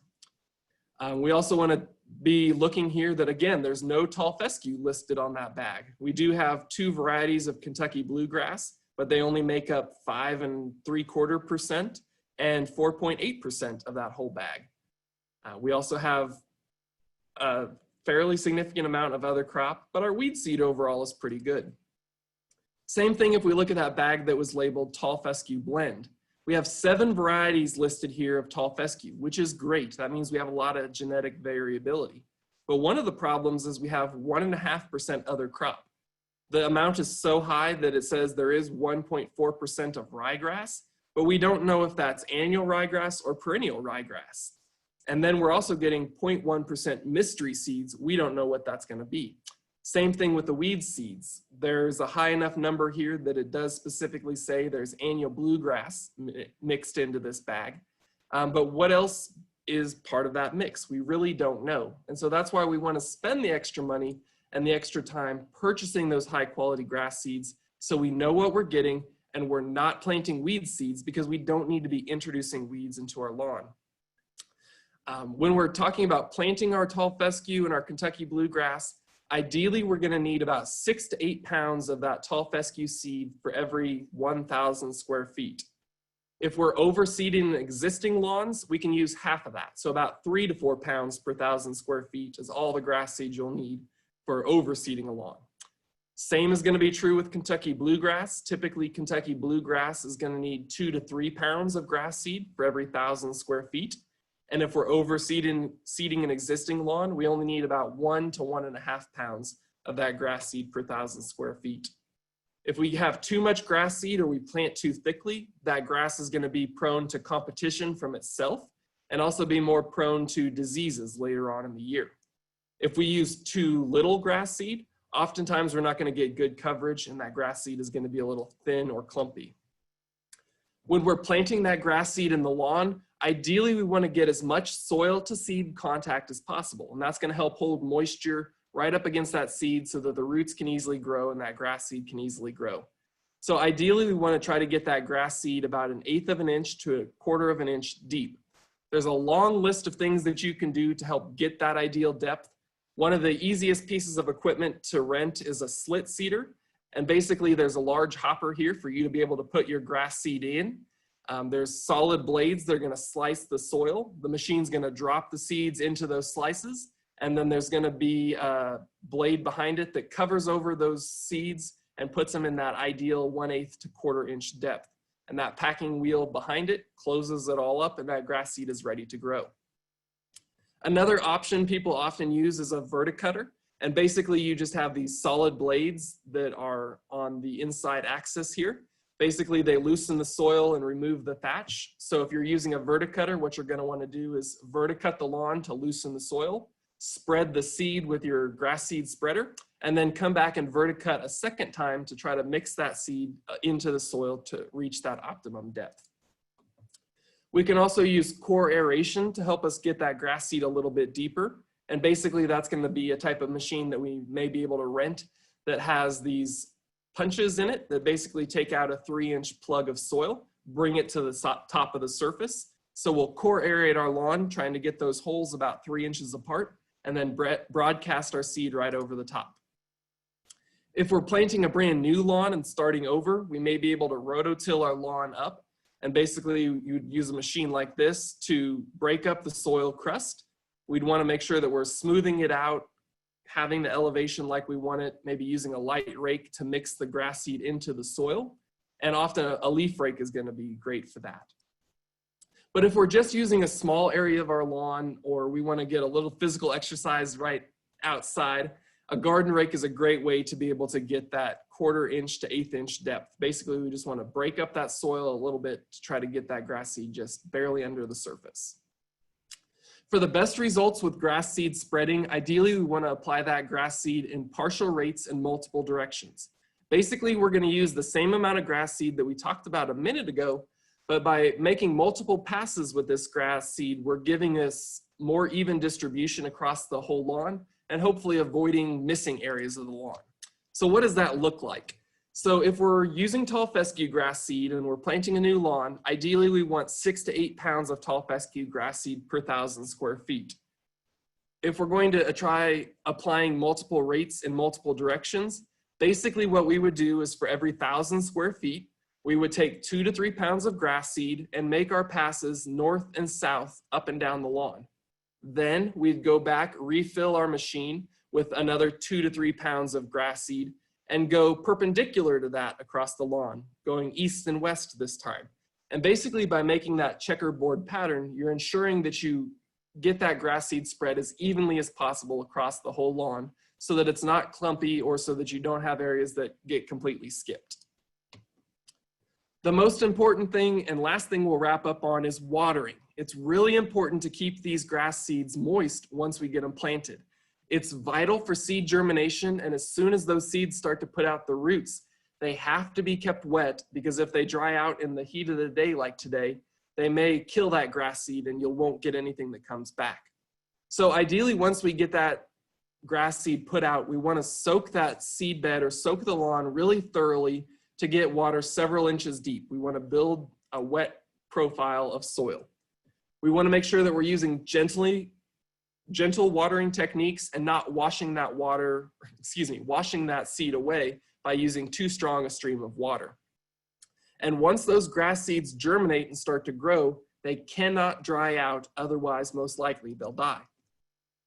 We also want to be looking here that, again, there's no tall fescue listed on that bag. We do have two varieties of Kentucky bluegrass, but they only make up 5 3/4% and 4.8% of that whole bag. We also have a fairly significant amount of other crop, but our weed seed overall is pretty good. Same thing if we look at that bag that was labeled Tall Fescue Blend. We have 7 varieties listed here of tall fescue, which is great. That means we have a lot of genetic variability. But one of the problems is we have 1.5% other crop. The amount is so high that it says there is 1.4% of ryegrass, but we don't know if that's annual ryegrass or perennial ryegrass. And then we're also getting 0.1% mystery seeds. We don't know what that's going to be. Same thing with the weed seeds. There's a high enough number here that it does specifically say there's annual bluegrass mixed into this bag. But what else is part of that mix? We really don't know. And so that's why we want to spend the extra money and the extra time purchasing those high quality grass seeds so we know what we're getting and we're not planting weed seeds because we don't need to be introducing weeds into our lawn. When we're talking about planting our tall fescue and our Kentucky bluegrass, ideally we're going to need about 6 to 8 pounds of that tall fescue seed for every 1,000 square feet. If we're overseeding existing lawns, we can use half of that. So about 3 to 4 pounds per 1,000 square feet is all the grass seed you'll need for overseeding a lawn. Same is going to be true with Kentucky bluegrass. Typically, Kentucky bluegrass is going to need 2 to 3 pounds of grass seed for every 1,000 square feet. And if we're overseeding an existing lawn, we only need about 1 to 1.5 pounds of that grass seed per 1,000 square feet. If we have too much grass seed or we plant too thickly, that grass is going to be prone to competition from itself and also be more prone to diseases later on in the year. If we use too little grass seed, oftentimes we're not going to get good coverage and that grass seed is going to be a little thin or clumpy. When we're planting that grass seed in the lawn, ideally we want to get as much soil to seed contact as possible. And that's going to help hold moisture right up against that seed so that the roots can easily grow and that grass seed can easily grow. So ideally we want to try to get that grass seed about 1/8 of an inch to 1/4 of an inch deep. There's a long list of things that you can do to help get that ideal depth. One of the easiest pieces of equipment to rent is a slit seeder. And basically there's a large hopper here for you to be able to put your grass seed in. There's solid blades that are gonna slice the soil. The machine's gonna drop the seeds into those slices, and then there's gonna be a blade behind it that covers over those seeds and puts them in that ideal 1/8 to 1/4 inch depth. And that packing wheel behind it closes it all up, and that grass seed is ready to grow. Another option people often use is a verticutter. And basically you just have these solid blades that are on the inside axis here. Basically they loosen the soil and remove the thatch. So if you're using a verticutter, what you're gonna wanna do is verticut the lawn to loosen the soil, spread the seed with your grass seed spreader, and then come back and verticut a second time to try to mix that seed into the soil to reach that optimum depth. We can also use core aeration to help us get that grass seed a little bit deeper. And basically that's going to be a type of machine that we may be able to rent that has these punches in it that basically take out a 3-inch plug of soil, bring it to the top of the surface. So we'll core aerate our lawn, trying to get those holes about 3 inches apart, and then broadcast our seed right over the top. If we're planting a brand new lawn and starting over, we may be able to rototill our lawn up. And basically you'd use a machine like this to break up the soil crust. We'd want to make sure that we're smoothing it out, having the elevation like we want it, maybe using a light rake to mix the grass seed into the soil. And often a leaf rake is going to be great for that. But if we're just using a small area of our lawn, or we want to get a little physical exercise right outside, a garden rake is a great way to be able to get that 1/4 inch to 1/8 inch depth. Basically, we just want to break up that soil a little bit to try to get that grass seed just barely under the surface. For the best results with grass seed spreading, ideally we want to apply that grass seed in partial rates in multiple directions. Basically, we're going to use the same amount of grass seed that we talked about a minute ago, but by making multiple passes with this grass seed, we're giving us more even distribution across the whole lawn and hopefully avoiding missing areas of the lawn. So what does that look like? So if we're using tall fescue grass seed and we're planting a new lawn, ideally we want 6 to 8 pounds of tall fescue grass seed per 1,000 square feet. If we're going to try applying multiple rates in multiple directions, basically what we would do is for every 1,000 square feet, we would take 2 to 3 pounds of grass seed and make our passes north and south up and down the lawn. Then we'd go back, refill our machine with another 2 to 3 pounds of grass seed and go perpendicular to that across the lawn, going east and west this time. And basically by making that checkerboard pattern, you're ensuring that you get that grass seed spread as evenly as possible across the whole lawn so that it's not clumpy or so that you don't have areas that get completely skipped. The most important thing and last thing we'll wrap up on is watering. It's really important to keep these grass seeds moist once we get them planted. It's vital for seed germination, and as soon as those seeds start to put out the roots, they have to be kept wet, because if they dry out in the heat of the day like today, they may kill that grass seed and you won't get anything that comes back. So ideally, once we get that grass seed put out, we want to soak that seed bed or soak the lawn really thoroughly to get water several inches deep. We want to build a wet profile of soil. We want to make sure that we're using gentle watering techniques and not washing that seed away by using too strong a stream of water. And once those grass seeds germinate and start to grow, they cannot dry out, otherwise most likely they'll die.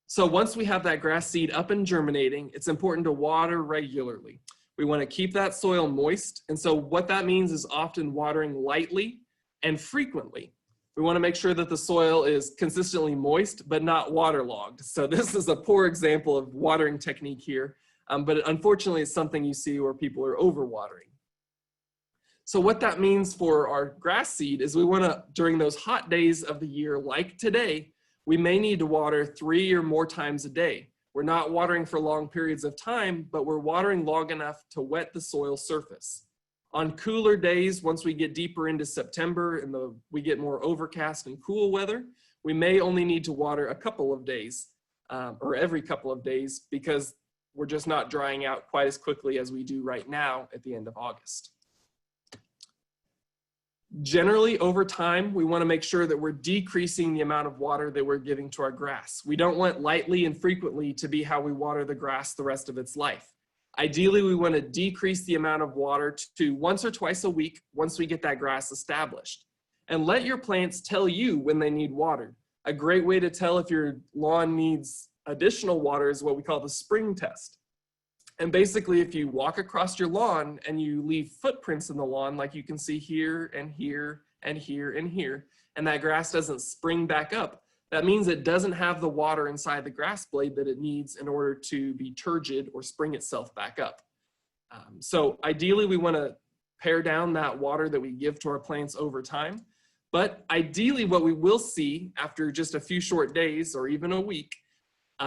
So once we have that grass seed up and germinating, it's important to water regularly. We want to keep that soil moist, and so what that means is often watering lightly and frequently. We want to make sure that the soil is consistently moist, but not waterlogged. So this is a poor example of watering technique here, but unfortunately it's something you see where people are overwatering. So what that means for our grass seed is we want to, during those hot days of the year like today, we may need to water 3 or more times a day. We're not watering for long periods of time, but we're watering long enough to wet the soil surface. On cooler days, once we get deeper into September and we get more overcast and cool weather, we may only need to water a couple of days or every couple of days, because we're just not drying out quite as quickly as we do right now at the end of August. Generally, over time, we want to make sure that we're decreasing the amount of water that we're giving to our grass. We don't want lightly and frequently to be how we water the grass the rest of its life. Ideally, we want to decrease the amount of water to once or twice a week once we get that grass established. And let your plants tell you when they need watered. A great way to tell if your lawn needs additional water is what we call the spring test. And basically, if you walk across your lawn and you leave footprints in the lawn, like you can see here and here and here and here, and that grass doesn't spring back up, that means it doesn't have the water inside the grass blade that it needs in order to be turgid or spring itself back up. So ideally, we want to pare down that water that we give to our plants over time. But ideally, what we will see after just a few short days or even a week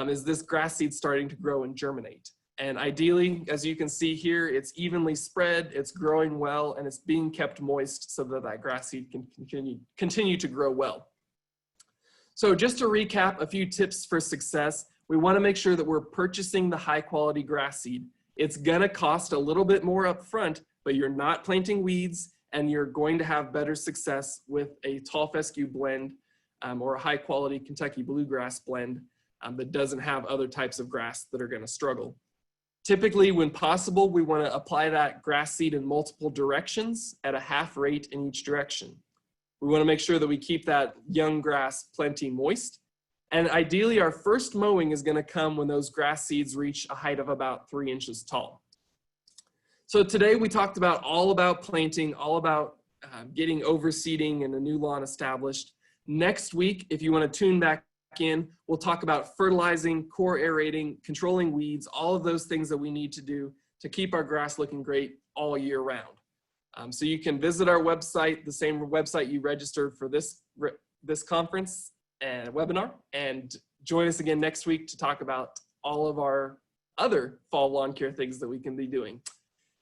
is this grass seed starting to grow and germinate. And ideally, as you can see here, it's evenly spread, it's growing well, and it's being kept moist so that that grass seed can continue to grow well. So just to recap a few tips for success, we want to make sure that we're purchasing the high quality grass seed. It's going to cost a little bit more up front, but you're not planting weeds, and you're going to have better success with a Tall Fescue blend or a high quality Kentucky bluegrass blend that doesn't have other types of grass that are going to struggle. Typically, when possible, we want to apply that grass seed in multiple directions at a half rate in each direction. We want to make sure that we keep that young grass plenty moist. And ideally, our first mowing is going to come when those grass seeds reach a height of about 3 inches tall. So today we talked all about planting, all about getting overseeding and a new lawn established. Next week, if you want to tune back in, we'll talk about fertilizing, core aerating, controlling weeds, all of those things that we need to do to keep our grass looking great all year round. So you can visit our website, the same website you registered for this conference and webinar, and join us again next week to talk about all of our other fall lawn care things that we can be doing.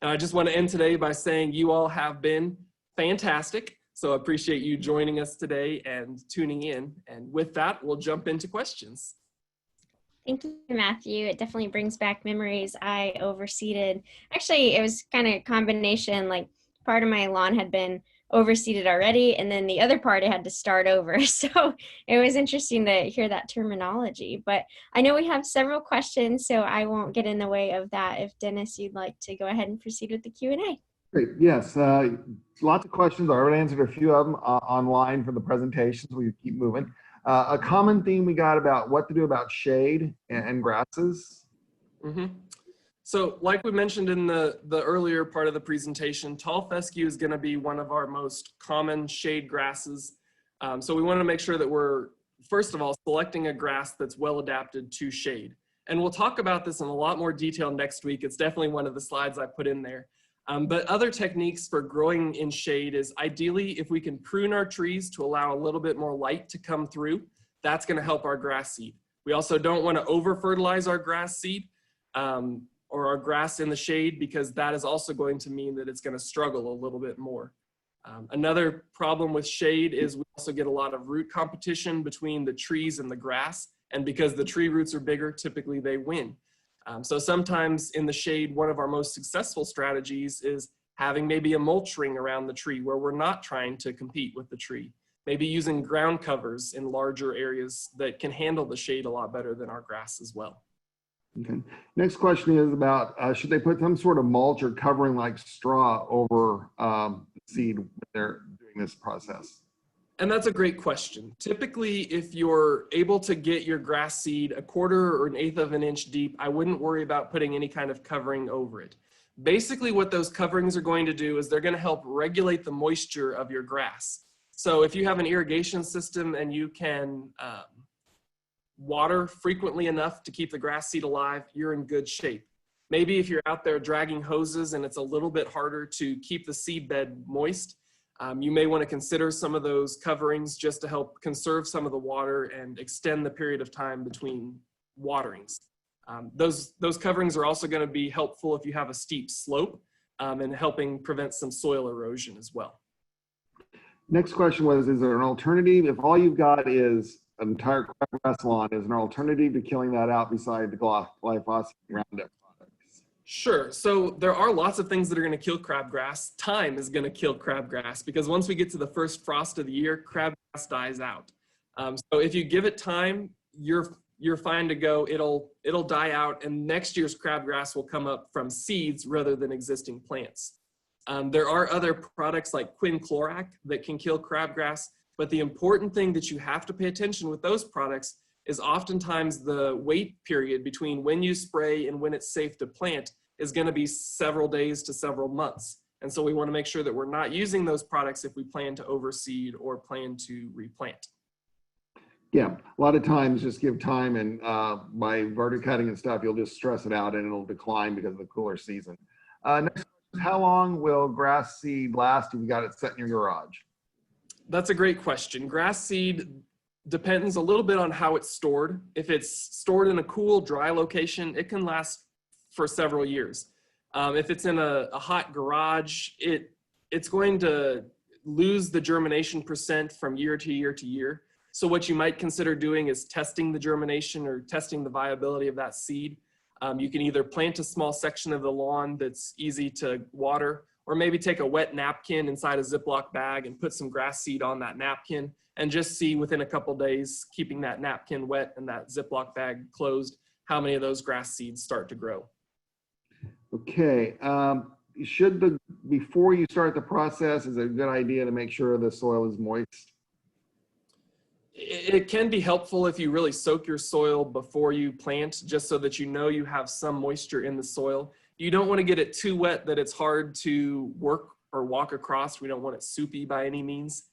And I just want to end today by saying you all have been fantastic. So I appreciate you joining us today and tuning in. And with that, we'll jump into questions. Thank you, Matthew. It definitely brings back memories. I overseeded. Actually, it was kind of a combination, like part of my lawn had been overseeded already, and then the other part I had to start over. So it was interesting to hear that terminology. But I know we have several questions, so I won't get in the way of that. If Dennis, you'd like to go ahead and proceed with the Q&A. Great. Yes. Lots of questions. I already answered a few of them online for the presentations. We keep moving. A common theme we got about what to do about shade and grasses. Mm-hmm. So like we mentioned in the earlier part of the presentation, tall fescue is going to be one of our most common shade grasses. So we want to make sure that we're, first of all, selecting a grass that's well adapted to shade. And we'll talk about this in a lot more detail next week. It's definitely one of the slides I put in there. But other techniques for growing in shade is ideally if we can prune our trees to allow a little bit more light to come through, that's going to help our grass seed. We also don't want to over fertilize our grass seed or our grass in the shade, because that is also going to mean that it's going to struggle a little bit more. Another problem with shade is we also get a lot of root competition between the trees and the grass. And because the tree roots are bigger, typically they win. So sometimes in the shade, one of our most successful strategies is having maybe a mulch ring around the tree where we're not trying to compete with the tree. Maybe using ground covers in larger areas that can handle the shade a lot better than our grass as well. Okay. Next question is about, should they put some sort of mulch or covering like straw over the seed when they're doing this process? And that's a great question. Typically, if you're able to get your grass seed a quarter or an eighth of an inch deep, I wouldn't worry about putting any kind of covering over it. Basically, what those coverings are going to do is they're going to help regulate the moisture of your grass. So if you have an irrigation system and you can water frequently enough to keep the grass seed alive, you're in good shape. Maybe if you're out there dragging hoses and it's a little bit harder to keep the seed bed moist, you may want to consider some of those coverings just to help conserve some of the water and extend the period of time between waterings. Those coverings are also going to be helpful if you have a steep slope and helping prevent some soil erosion as well. Next question was, is there an alternative? If all you've got is an entire crabgrass lawn, is an alternative to killing that out beside the glyphosate Roundup products? Sure. So there are lots of things that are going to kill crabgrass. Time is going to kill crabgrass because once we get to the first frost of the year, crabgrass dies out. So if you give it time, you're fine to go. It'll die out, and next year's crabgrass will come up from seeds rather than existing plants. There are other products like quinclorac that can kill crabgrass, but the important thing that you have to pay attention with those products is oftentimes the wait period between when you spray and when it's safe to plant is going to be several days to several months. And so we want to make sure that we're not using those products if we plan to overseed or plan to replant. Yeah, a lot of times just give time, and by verticutting and stuff, you'll just stress it out and it'll decline because of the cooler season. Next, how long will grass seed last if you got it set in your garage? That's a great question. Grass seed depends a little bit on how it's stored. If it's stored in a cool, dry location, it can last for several years. If it's in a hot garage, it's going to lose the germination percent from year to year to year. So what you might consider doing is testing the germination or testing the viability of that seed. You can either plant a small section of the lawn that's easy to water, or maybe take a wet napkin inside a Ziploc bag and put some grass seed on that napkin and just see within a couple days, keeping that napkin wet and that Ziploc bag closed, how many of those grass seeds start to grow. Okay, before you start the process, is it a good idea to make sure the soil is moist? It can be helpful if you really soak your soil before you plant, just so that you know you have some moisture in the soil. You don't want to get it too wet that it's hard to work or walk across. We don't want it soupy by any means.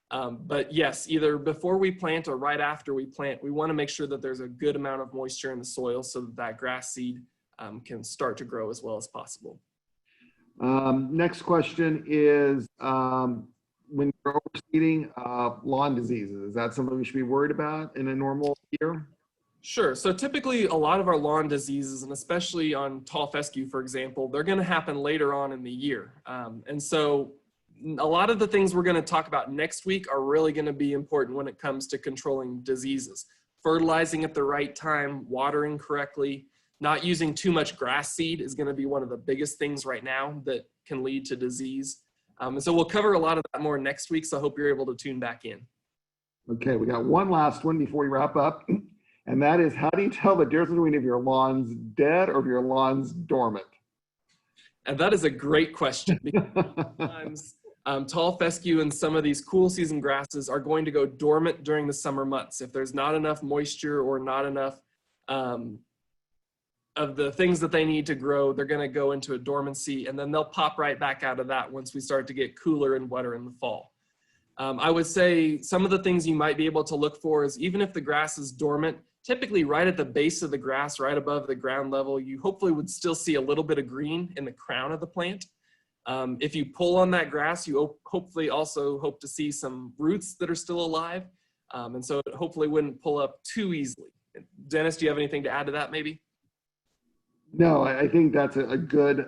But yes, either before we plant or right after we plant, we want to make sure that there's a good amount of moisture in the soil so that that grass seed can start to grow as well as possible. Next question is, when you're overseeding lawn diseases, is that something we should be worried about in a normal year? Sure. So typically a lot of our lawn diseases, and especially on tall fescue, for example, they're going to happen later on in the year. And so a lot of the things we're going to talk about next week are really going to be important when it comes to controlling diseases. Fertilizing at the right time, watering correctly, not using too much grass seed is going to be one of the biggest things right now that can lead to disease. And so we'll cover a lot of that more next week, so I hope you're able to tune back in. Okay, we got one last one before we wrap up, and that is, how do you tell the difference between if your lawn's dead or if your lawn's dormant? And that is a great question, because sometimes tall fescue and some of these cool season grasses are going to go dormant during the summer months. If there's not enough moisture or not enough of the things that they need to grow, they're going to go into a dormancy, and then they'll pop right back out of that once we start to get cooler and wetter in the fall. I would say some of the things you might be able to look for is, even if the grass is dormant, typically right at the base of the grass, right above the ground level, you hopefully would still see a little bit of green in the crown of the plant. If you pull on that grass, you hopefully also hope to see some roots that are still alive. And so it hopefully wouldn't pull up too easily. Dennis, do you have anything to add to that maybe? No, I think that's a good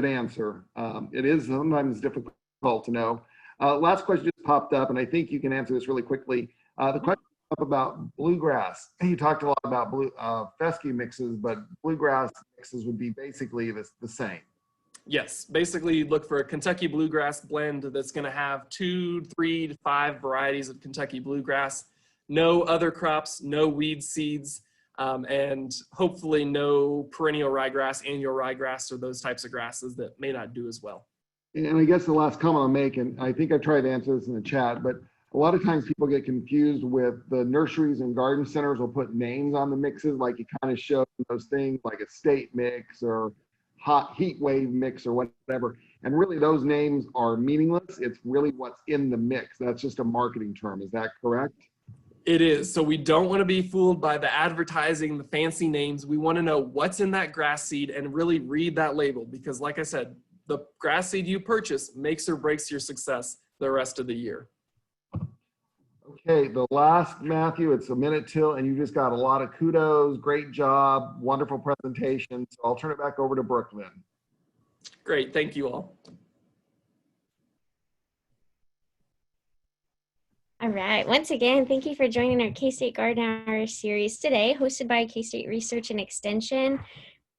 answer. It is sometimes difficult to know. Last question just popped up, and I think you can answer this really quickly. The question up about bluegrass. You talked a lot about fescue mixes, but bluegrass mixes would be basically the same. Yes, basically look for a Kentucky bluegrass blend that's going to have 2, 3 to 5 varieties of Kentucky bluegrass. No other crops, no weed seeds. And hopefully no perennial ryegrass, annual ryegrass, or those types of grasses that may not do as well. And I guess the last comment I'll make, and I think I've tried to answer this in the chat, but a lot of times people get confused with the nurseries and garden centers will put names on the mixes, like you kind of show those things like a state mix or hot heat wave mix or whatever. And really those names are meaningless. It's really what's in the mix. That's just a marketing term. Is that correct? It is. So we don't want to be fooled by the advertising, the fancy names. We want to know what's in that grass seed and really read that label, because like I said, the grass seed you purchase makes or breaks your success the rest of the year. Okay, the last, Matthew, it's a minute till, and you just got a lot of kudos. Great job. Wonderful presentation. So I'll turn it back over to Brooklyn. Great. Thank you all. All right. Once again, thank you for joining our K-State Garden Hour series today, hosted by K-State Research and Extension.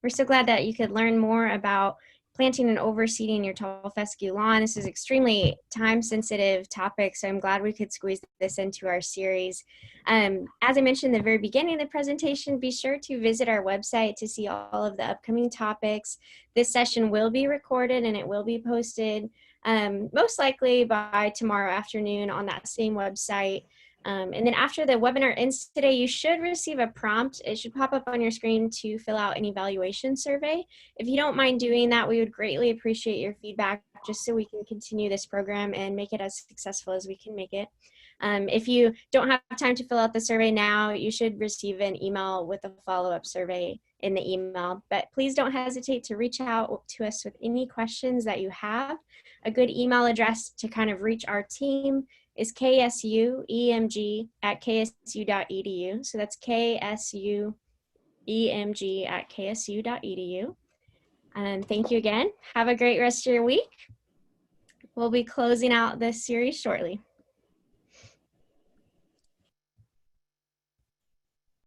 We're so glad that you could learn more about planting and overseeding your tall fescue lawn. This is extremely time-sensitive topic, so I'm glad we could squeeze this into our series. As I mentioned in the very beginning of the presentation, be sure to visit our website to see all of the upcoming topics. This session will be recorded and it will be posted most likely by tomorrow afternoon on that same website. And then after the webinar ends today, you should receive a prompt. It should pop up on your screen to fill out an evaluation survey. If you don't mind doing that, we would greatly appreciate your feedback just so we can continue this program and make it as successful as we can make it. If you don't have time to fill out the survey now, you should receive an email with a follow-up survey in the email. But please don't hesitate to reach out to us with any questions that you have. A good email address to kind of reach our team is ksuemg@ksu.edu. So that's ksuemg@ksu.edu. And thank you again. Have a great rest of your week. We'll be closing out this series shortly.